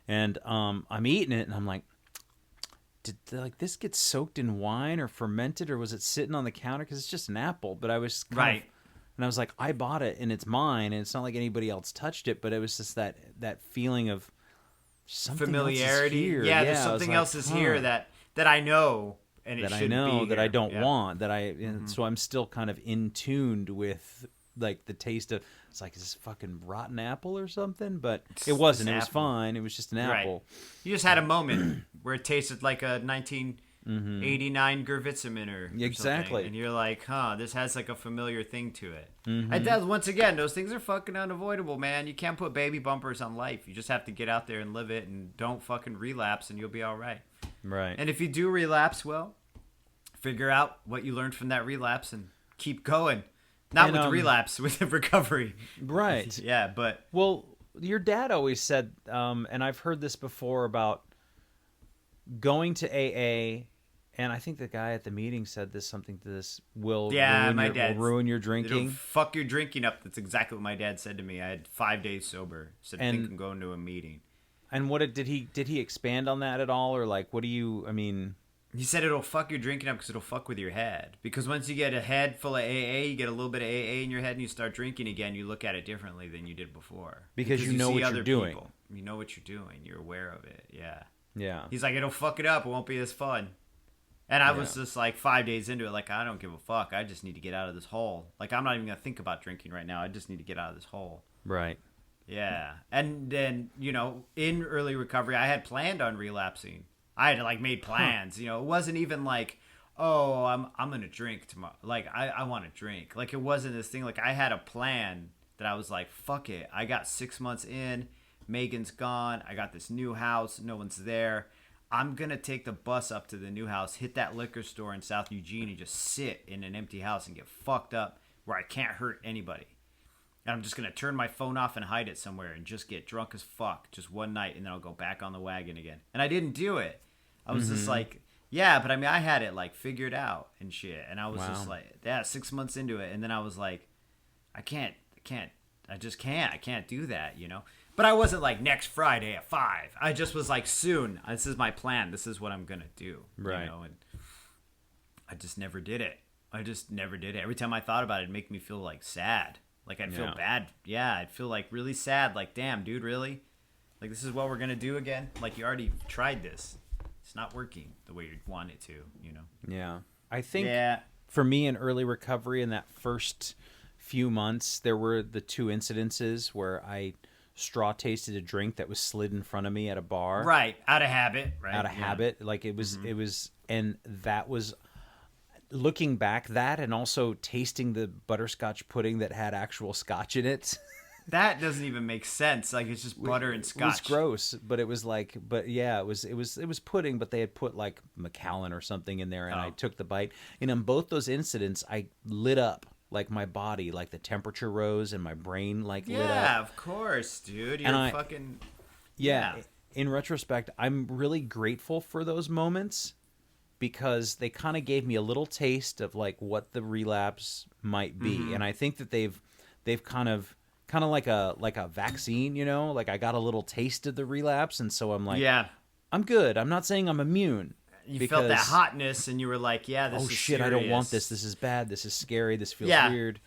And I'm eating it, and I'm like, did this get soaked in wine or fermented, or was it sitting on the counter? Because it's just an apple. But I was and I was like, I bought it, and it's mine, and it's not like anybody else touched it. But it was just that feeling of something familiarity. Else is here. Yeah, there's something else is here that I know. And that I know that I don't want, and so I'm still kind of in tuned with like the taste of. It's like, is this fucking rotten apple or something? But it wasn't. It was fine. It was just an apple. You just had a moment where it tasted like a 1989 Gewürztraminer or something, and you're like, this has like a familiar thing to it. And that, once again, those things are fucking unavoidable, man. You can't put baby bumpers on life. You just have to get out there and live it, and don't fucking relapse, and you'll be all right. Right. And if you do relapse, well, figure out what you learned from that relapse and keep going. Not with the relapse, with the recovery. Right. Yeah, but... Well, your dad always said, and I've heard this before about going to AA, and I think the guy at the meeting said something to this, will ruin your drinking. Fuck your drinking up. That's exactly what my dad said to me. I had 5 days sober. Said, think I'm going to a meeting. And did he expand on that at all, or like, what do you? I mean, He said it'll fuck your drinking up because it'll fuck with your head. Because once you get a head full of AA, you get a little bit of AA in your head and you start drinking again, you look at it differently than you did before. Because you know see what other you're doing. people. You know what you're doing. You're aware of it. Yeah. Yeah. He's like, it'll fuck it up. It won't be as fun. And I was just like 5 days into it, like, I don't give a fuck. I just need to get out of this hole. Like, I'm not even going to think about drinking right now. I just need to get out of this hole. Right. Yeah. And then, you know, in early recovery, I had planned on relapsing. I had like made plans, you know, it wasn't even like, oh, I'm going to drink tomorrow. Like I want to drink. Like it wasn't this thing. Like I had a plan that I was like, fuck it. I got 6 months in, Megan's gone. I got this new house. No one's there. I'm going to take the bus up to the new house, hit that liquor store in South Eugene and just sit in an empty house and get fucked up where I can't hurt anybody. And I'm just going to turn my phone off and hide it somewhere and just get drunk as fuck just one night and then I'll go back on the wagon again. And I didn't do it. I was just like, yeah, but I mean, I had it like figured out and shit. And I was just like, yeah, 6 months into it. And then I was like, I can't do that, you know? But I wasn't like next Friday at 5. I just was like, soon, this is my plan. This is what I'm going to do. Right. You know? And I just never did it. Every time I thought about it, it'd make me feel like sad. Like I'd feel bad. Yeah, I'd feel like really sad. Like, damn, dude, really? Like this is what we're going to do again? Like you already tried this. It's not working the way you want it to, you know? Yeah. I think for me in early recovery in that first few months, there were the 2 incidences where I straw tasted a drink that was slid in front of me at a bar. Right. Out of habit. Right. Out of habit. Like it was, and that was looking back that and also tasting the butterscotch pudding that had actual scotch in it. That doesn't even make sense. Like it's just butter and scotch. It was gross, but it was like, but yeah, it was pudding, but they had put like Macallan or something in there, and I took the bite. And in both those incidents, I lit up, like my body, like the temperature rose, and my brain like lit up. Yeah, of course, dude. You're fucking. Yeah. In retrospect, I'm really grateful for those moments because they kind of gave me a little taste of like what the relapse might be, and I think that they've kind of like a vaccine, you know, like I got a little taste of the relapse. And so I'm like, yeah, I'm good. I'm not saying I'm immune. You felt that hotness and you were like, yeah, this is shit, serious. I don't want this. This is bad. This is scary. This feels weird.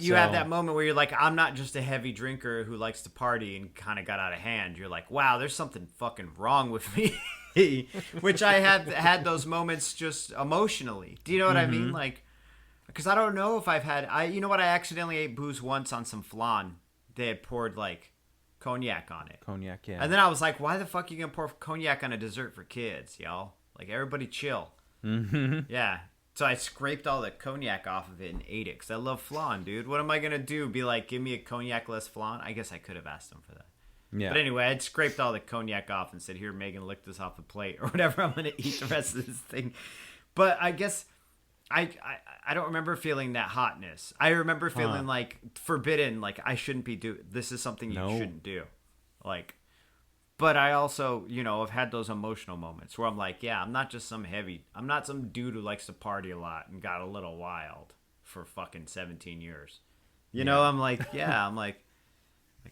You have that moment where you're like, I'm not just a heavy drinker who likes to party and kind of got out of hand. You're like, wow, there's something fucking wrong with me. Which I had those moments just emotionally. Do you know what I mean? Like, because I don't know if I've had... you know what? I accidentally ate booze once on some flan. They had poured, like, cognac on it. Cognac, yeah. And then I was like, why the fuck are you going to pour cognac on a dessert for kids, y'all? Like, everybody chill. Mm-hmm. Yeah. So I scraped all the cognac off of it and ate it because I love flan, dude. What am I going to do? Be like, give me a cognac-less flan? I guess I could have asked them for that. Yeah. But anyway, I'd scraped all the cognac off and said, here, Megan, lick this off the plate or whatever. I'm going to eat the rest of this thing. But I guess... I don't remember feeling that hotness. I remember feeling like forbidden, like I shouldn't be this is something you shouldn't do. Like, but I also, you know, have had those emotional moments where I'm like, yeah, I'm not some dude who likes to party a lot and got a little wild for fucking 17 years. You know, I'm like, yeah, I'm like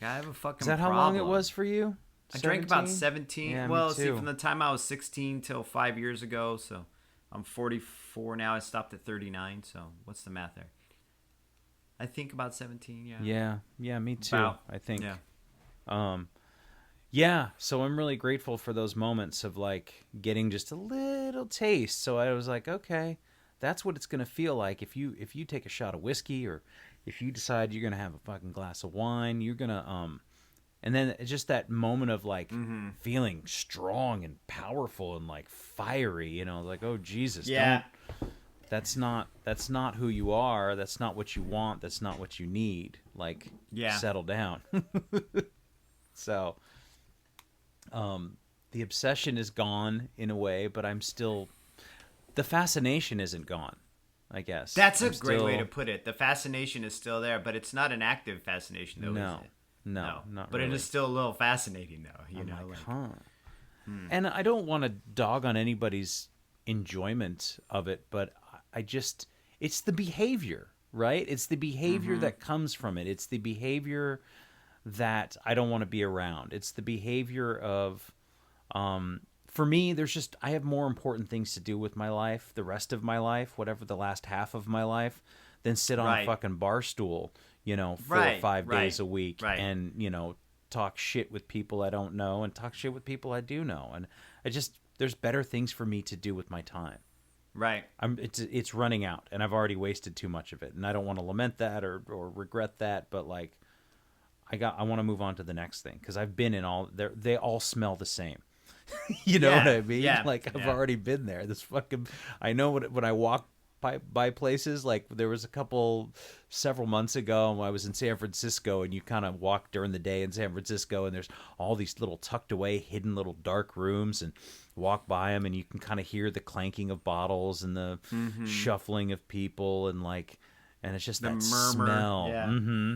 I have a fucking Is that problem. How long it was for you? 17? I drank about 17. Yeah, well, see, from the time I was 16 till 5 years ago, so I'm 44 now. I stopped at 39. So what's the math there? I think about 17. Yeah. Yeah. Me too. I think. Yeah. Yeah. So I'm really grateful for those moments of like getting just a little taste. So I was like, okay, that's what it's gonna feel like if you take a shot of whiskey or if you decide you're gonna have a fucking glass of wine, you're gonna And then it's just that moment of like feeling strong and powerful and like fiery, you know, like, oh Jesus, that's not who you are. That's not what you want. That's not what you need. Like, settle down. So, the obsession is gone in a way, but I'm still, the fascination isn't gone, I guess. That's a great way to put it. The fascination is still there, but it's not an active fascination though, is it? No, not but really. it is still a little fascinating, though. You know, And I don't want to dog on anybody's enjoyment of it, but it's the behavior, right? It's the behavior that comes from it. It's the behavior that I don't want to be around. It's the behavior of for me, I have more important things to do with my life, the rest of my life, whatever the last half of my life, than sit on a fucking bar stool, 4 or 5 days a week and, talk shit with people I don't know and talk shit with people I do know. And there's better things for me to do with my time. Right. It's running out, and I've already wasted too much of it. And I don't want to lament that or regret that, but like, I want to move on to the next thing, because I've been in all, they all smell the same. You know what I mean? Yeah. Like, I've already been there. I know when I walk by places, like there was several months ago when I was in San Francisco, and you kind of walk during the day in San Francisco, and there's all these little tucked away, hidden little dark rooms, and walk by them, and you can kind of hear the clanking of bottles and the shuffling of people, and it's just the that murmur. Smell. Yeah. Mm-hmm.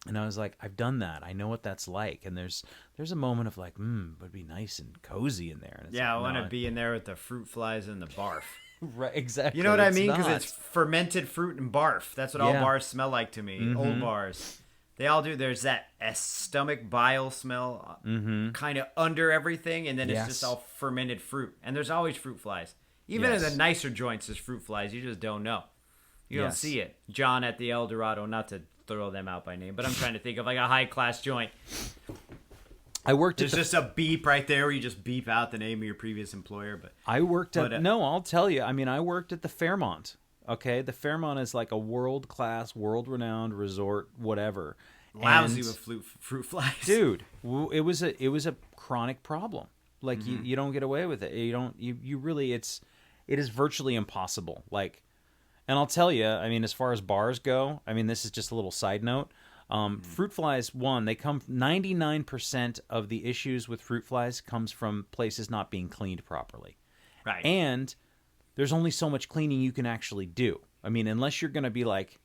And I was like, I've done that. I know what that's like. And there's a moment of like, it would be nice and cozy in there. And I want to be in there with the fruit flies and the barf. Right, exactly. You know what I mean? Because it's fermented fruit and barf. That's what all bars smell like to me. Old bars. They all do. There's that stomach bile smell kind of under everything. And then it's just all fermented fruit. And there's always fruit flies. Even in the nicer joints, there's fruit flies. You just don't know. You don't see it. John at the El Dorado, not to throw them out by name, but I'm trying to think of like a high class joint. There's just a beep right there where you just beep out the name of your previous employer. But I'll tell you. I mean, I worked at the Fairmont. Okay, the Fairmont is like a world class, world renowned resort, whatever. Lousy with fruit flies, dude. It was a chronic problem. Like you don't get away with it. You really it is virtually impossible. Like. And I'll tell you, I mean, as far as bars go, I mean, this is just a little side note. Fruit flies, 99% of the issues with fruit flies comes from places not being cleaned properly. Right. And there's only so much cleaning you can actually do. I mean, unless you're going to be like,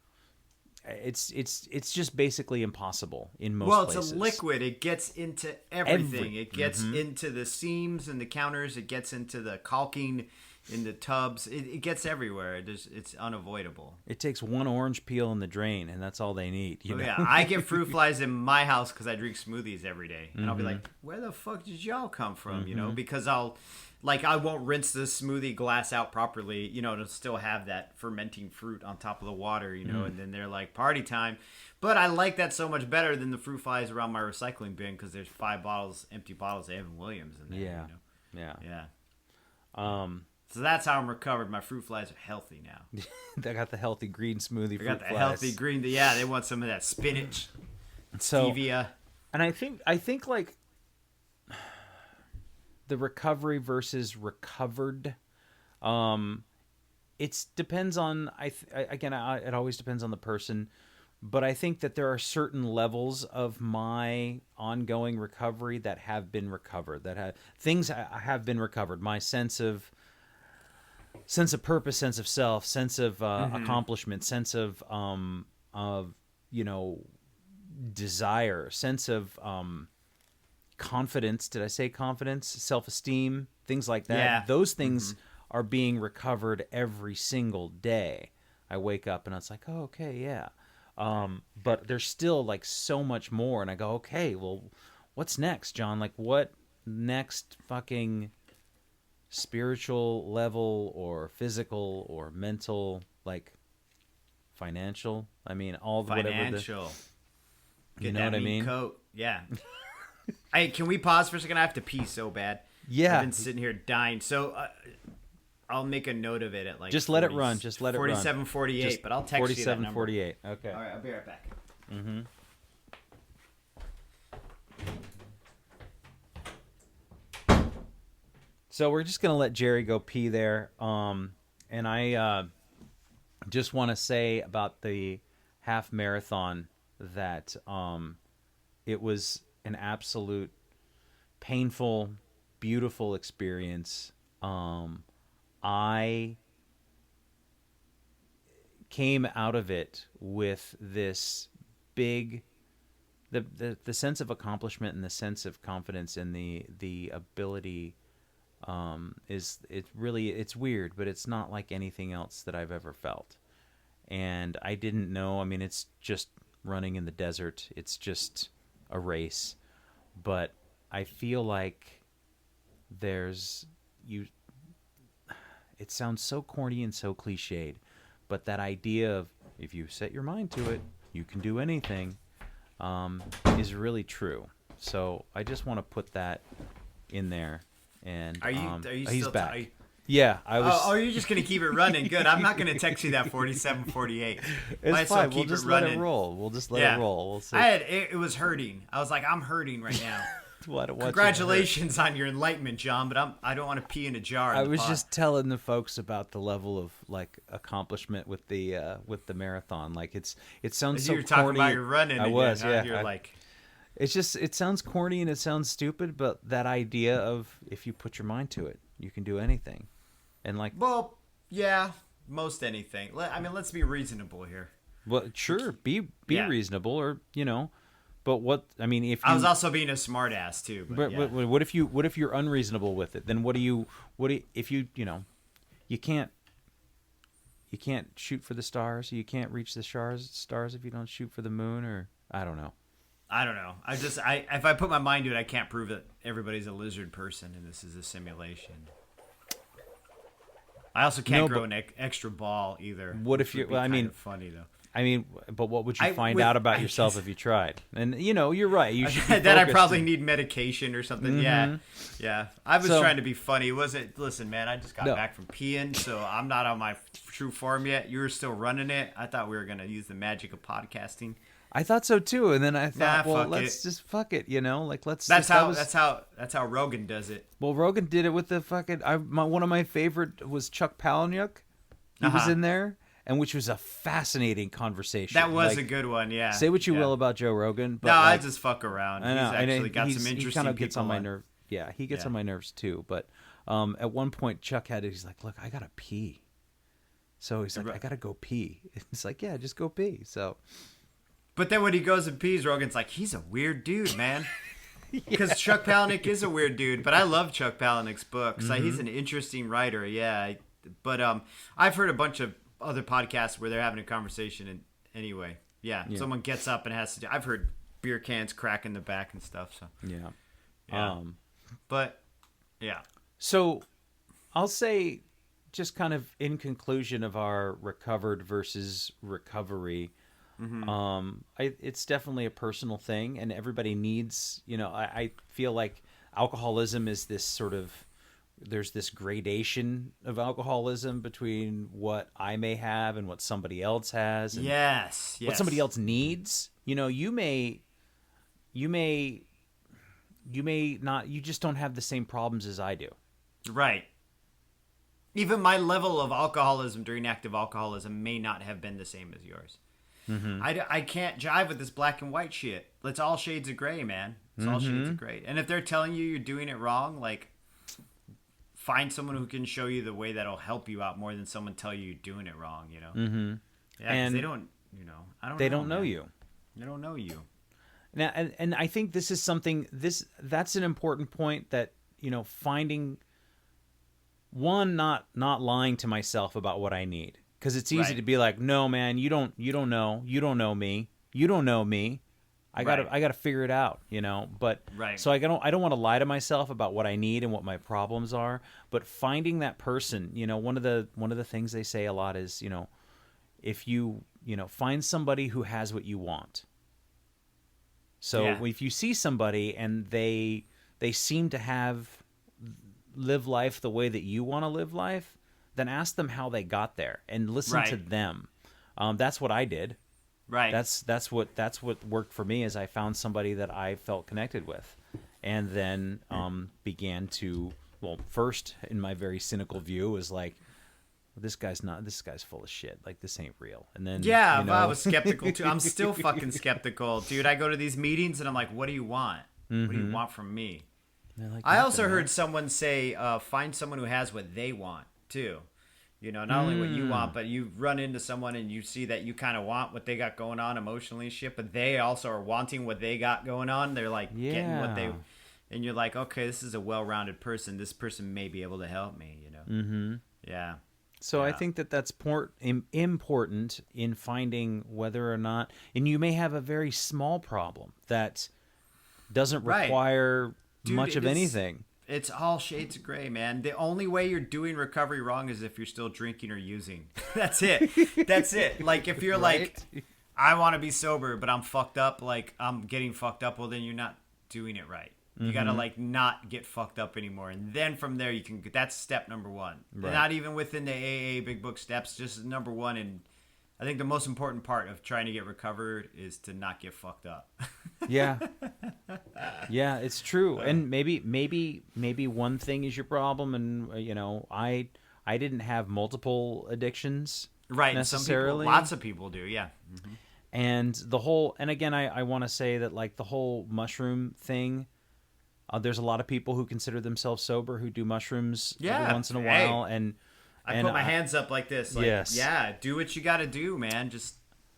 it's just basically impossible in most places. Well, it's a liquid. It gets into everything. It gets into the seams and the counters. It gets into the caulking in the tubs. It gets everywhere. It's unavoidable. It takes one orange peel in the drain, and that's all they need. You know? Yeah, I get fruit flies in my house because I drink smoothies every day. And I'll be like, where the fuck did y'all come from? You know, because I won't rinse the smoothie glass out properly, to still have that fermenting fruit on top of the water, and then they're like, party time. But I like that so much better than the fruit flies around my recycling bin, because there's 5 empty bottles of Evan Williams in there. Yeah. So that's how I'm recovered. My fruit flies are healthy now. They got the healthy green smoothie fruit flies. They got the healthy green. Yeah, they want some of that spinach, stevia. And I think like the recovery versus recovered, it depends on. It always depends on the person. But I think that there are certain levels of my ongoing recovery that have been recovered. Things have been recovered. My sense of purpose, sense of self, sense of accomplishment, sense of desire, sense of confidence. Did I say confidence? Self-esteem, things like that. Yeah. Those things are being recovered every single day. I wake up and it's like, oh, okay, yeah. But there's still like so much more, and I go, okay, well, what's next, John? Like, what next fucking spiritual level or physical or mental, like financial? I mean, all the financial. You know what I mean? Coat. Yeah. Hey, can we pause for a second? I have to pee so bad. Yeah. I've been sitting here dying. So I'll make a note of it at like just let it run. Just let it run. 4748, but I'll text you that number. 4748. Okay. All right, I'll be right back. Mm-hmm. So we're just gonna let Jerry go pee there. And I just want to say about the half marathon that it was an absolute painful, beautiful experience. I came out of it with this big, the sense of accomplishment and the sense of confidence and the ability. It's weird, but it's not like anything else that I've ever felt. And I didn't know. I mean, it's just running in the desert. It's just a race. But I feel like there's you. It sounds so corny and so cliched, but that idea of if you set your mind to it, you can do anything, is really true. So I just want to put that in there. And Are you he's still back. Yeah, I was. Oh, you're just gonna keep it running. Good. I'm not gonna text you that 4748. It's fine. We'll just let it roll. We'll just let it roll. We'll see. It was hurting. I was like, I'm hurting right now. Congratulations on your enlightenment, John. But I don't want to pee in a jar. I was just telling the folks about the level of like accomplishment with the marathon. Like it sounds so you were corny. talking about your running. I was. Yeah. You're like. It sounds corny and it sounds stupid, but that idea of if you put your mind to it, you can do anything. And like, well, yeah, most anything. I mean, let's be reasonable here. Well, sure, be reasonable, or but what I mean, if you, I was also being a smart ass too. But what if you're unreasonable with it? Then if you can't shoot for the stars, you can't reach the stars if you don't shoot for the moon, or I don't know. If I put my mind to it, I can't prove that everybody's a lizard person and this is a simulation. I also can't grow an extra ball either. What if you? Well, I mean, funny though. I mean, but what would you find out about yourself if you tried? And you're right. You should that I probably need medication or something. Mm-hmm. Yeah. I was trying to be funny. Listen, man, I just got back from peeing, so I'm not on my true form yet. You were still running it. I thought we were gonna use the magic of podcasting. I thought so too, and then I thought, let's just fuck it, like let's. That's how Rogan does it. Well, Rogan did it with the fucking. One of my favorite was Chuck Palahniuk. He was in there, and which was a fascinating conversation. That was a good one, yeah. Say what you will about Joe Rogan, but I just fuck around. I know, he's actually got some interesting. He kind of gets on my nerve. Yeah, he gets on my nerves too. But at one point, Chuck he's like, "Look, I gotta pee." So he's like, "I gotta go pee." It's like, "Yeah, just go pee." So. But then when he goes and pees, Rogan's like, he's a weird dude, man. Because Chuck Palahniuk is a weird dude. But I love Chuck Palahniuk's books. Mm-hmm. He's an interesting writer, yeah. But I've heard a bunch of other podcasts where they're having a conversation. And anyway, someone gets up and has to do. I've heard beer cans crack in the back and stuff. So yeah. But yeah. So I'll say, just kind of in conclusion of our recovered versus recovery. Mm-hmm. It's definitely a personal thing, and everybody needs, I feel like alcoholism is this sort of, there's this gradation of alcoholism between what I may have and what somebody else has. And yes. What somebody else needs. You may not, you just don't have the same problems as I do. Right. Even my level of alcoholism during active alcoholism may not have been the same as yours. Mm-hmm. I can't jive with this black and white shit. It's all shades of gray, man. It's all shades of gray. And if they're telling you you're doing it wrong, like, find someone who can show you the way that'll help you out more than someone tell you you're doing it wrong, Mm-hmm. Yeah, and they don't, they don't know you. They don't know you. Now, and I think this is something, that's an important point that, finding, one, not lying to myself about what I need. Because it's easy to be like, no, man, you don't know me. I gotta figure it out, But so I don't want to lie to myself about what I need and what my problems are. But finding that person, one of the things they say a lot is, if you find somebody who has what you want. So if you see somebody and they seem to live life the way that you want to live life, then ask them how they got there and listen to them. That's what I did. Right. That's what worked for me, is I found somebody that I felt connected with, and then began to, first in my very cynical view was like, this guy's full of shit. Like, this ain't real. And then I was skeptical too. I'm still fucking skeptical, dude. I go to these meetings and I'm like, what do you want? Mm-hmm. What do you want from me? Like, I also heard someone say, find someone who has what they want too. Not only what you want, but you run into someone and you see that you kind of want what they got going on emotionally and shit, but they also are wanting what they got going on. They're like getting what they, and you're like, okay, this is a well-rounded person. This person may be able to help me, Mm-hmm. Yeah. So I think that's important in finding whether or not, and you may have a very small problem that doesn't require much of anything. It's all shades of gray, man. The only way you're doing recovery wrong is if you're still drinking or using. That's it. That's it. Like, if you're Right? like, I want to be sober, but I'm fucked up, like, I'm getting fucked up, well, then you're not doing it right. You got to, like, not get fucked up anymore. And then from there, you can, that's step number one. Right. Not even within the AA Big Book steps, just number one. And I think the most important part of trying to get recovered is to not get fucked up. Yeah. Yeah, it's true. And maybe one thing is your problem, and you know, I didn't have multiple addictions Right. necessarily. Lots of people do, yeah. Mm-hmm. And the whole, and again, I want to say that, like, the whole mushroom thing, there's a lot of people who consider themselves sober who do mushrooms every once in a while, and I put my hands up like this. Like, yes. Yeah, do what you got to do, man. Just,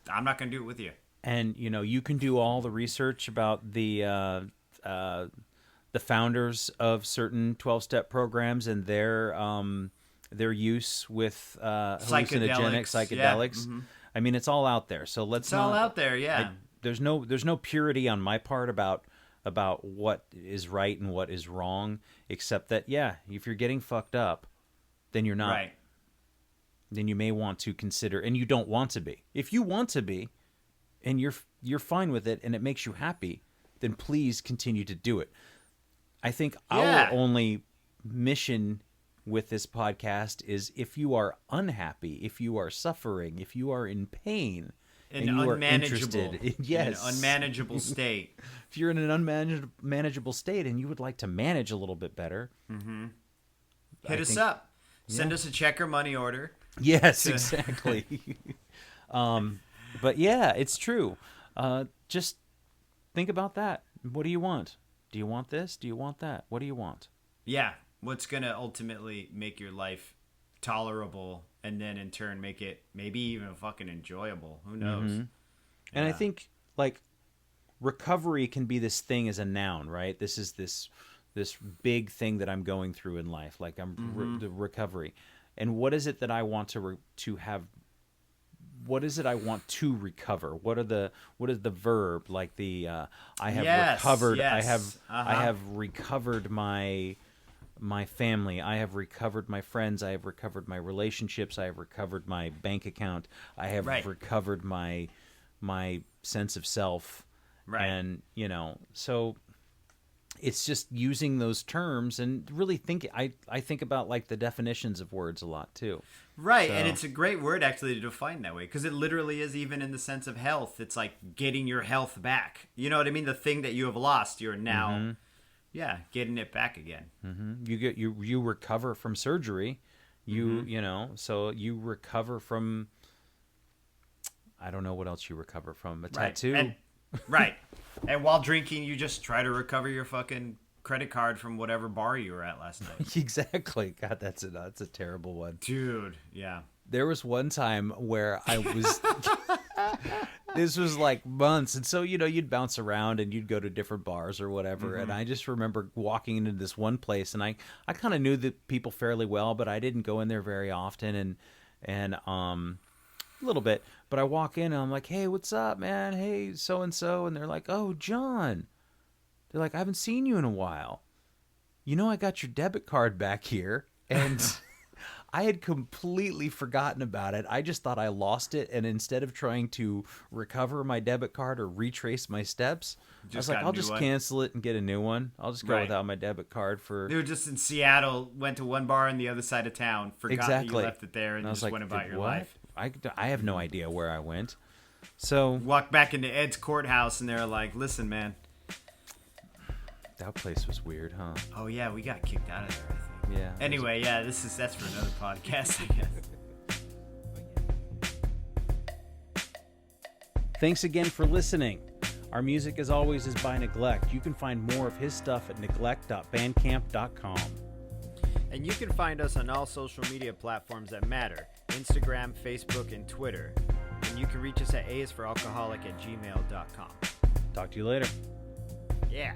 I'm not going to do it with you. And, you know, you can do all the research about the founders of certain 12-step programs and their use with hallucinogenic psychedelics. Yeah. Mm-hmm. I mean, it's all out there. So let's It's all out there, yeah. There's no purity on my part about what is right and what is wrong, except that, yeah, if you're getting fucked up, then you're not. Right. Then you may want to consider, and you don't want to be. If you want to be, and you're fine with it, and it makes you happy, then please continue to do it. I think our only mission with this podcast is, if you are unhappy, if you are suffering, if you are in pain, and you are interested, yes, in an unmanageable state. If you're in an unmanageable state and you would like to manage a little bit better, hit us up. Send us a check or money order. Yes, exactly. But yeah, it's true. Just think about that. What do you want? Do you want this? Do you want that? What do you want? Yeah. What's going to ultimately make your life tolerable, and then in turn make it maybe even fucking enjoyable? Who knows? Mm-hmm. And I think, like, recovery can be this thing as a noun, right? This is this big thing that I'm going through in life. Like, I'm the recovery. And what is it that I want to have? What is it I want to recover? What is the verb? Like the I have recovered. Yes. I have recovered my family. I have recovered my friends. I have recovered my relationships. I have recovered my bank account. I have recovered my sense of self. Right. And, you know, so it's just using those terms and really think. I think about, like, the definitions of words a lot too. Right. So, And it's a great word actually to define that way, because it literally is, even in the sense of health. It's like getting your health back. You know what I mean? The thing that you have lost, you're now, getting it back again. Mm-hmm. You recover from surgery. You know, so you recover from, I don't know what else you recover from. A tattoo. Right. And while drinking, you just try to recover your fucking credit card from whatever bar you were at last night. Exactly. God, that's a terrible one. Dude, yeah. There was one time where I was this was like months, and so, you know, you'd bounce around and you'd go to different bars or whatever, and I just remember walking into this one place, and I kind of knew the people fairly well, but I didn't go in there very often, and a little bit, but I walk in and I'm like, "Hey, what's up, man? Hey, so and so," and they're like, "Oh, John." They're like, "I haven't seen you in a while. You know, I got your debit card back here." And I had completely forgotten about it. I just thought I lost it, and instead of trying to recover my debit card or retrace my steps, I was like, I'll just cancel it and get a new one. I'll just go without my debit card for... They were just in Seattle, went to one bar on the other side of town, forgot that you left it there, and just like, went about your life. I have no idea where I went. So... Walked back into Ed's courthouse, and they're like, "Listen, man." That place was weird, huh? Oh, yeah, we got kicked out of there, I think. Yeah. Anyway, that's for another podcast, I guess. Thanks again for listening. Our music, as always, is by Neglect. You can find more of his stuff at neglect.bandcamp.com. And you can find us on all social media platforms that matter: Instagram, Facebook, and Twitter. And you can reach us at aisforalcoholic@gmail.com. Talk to you later. Yeah.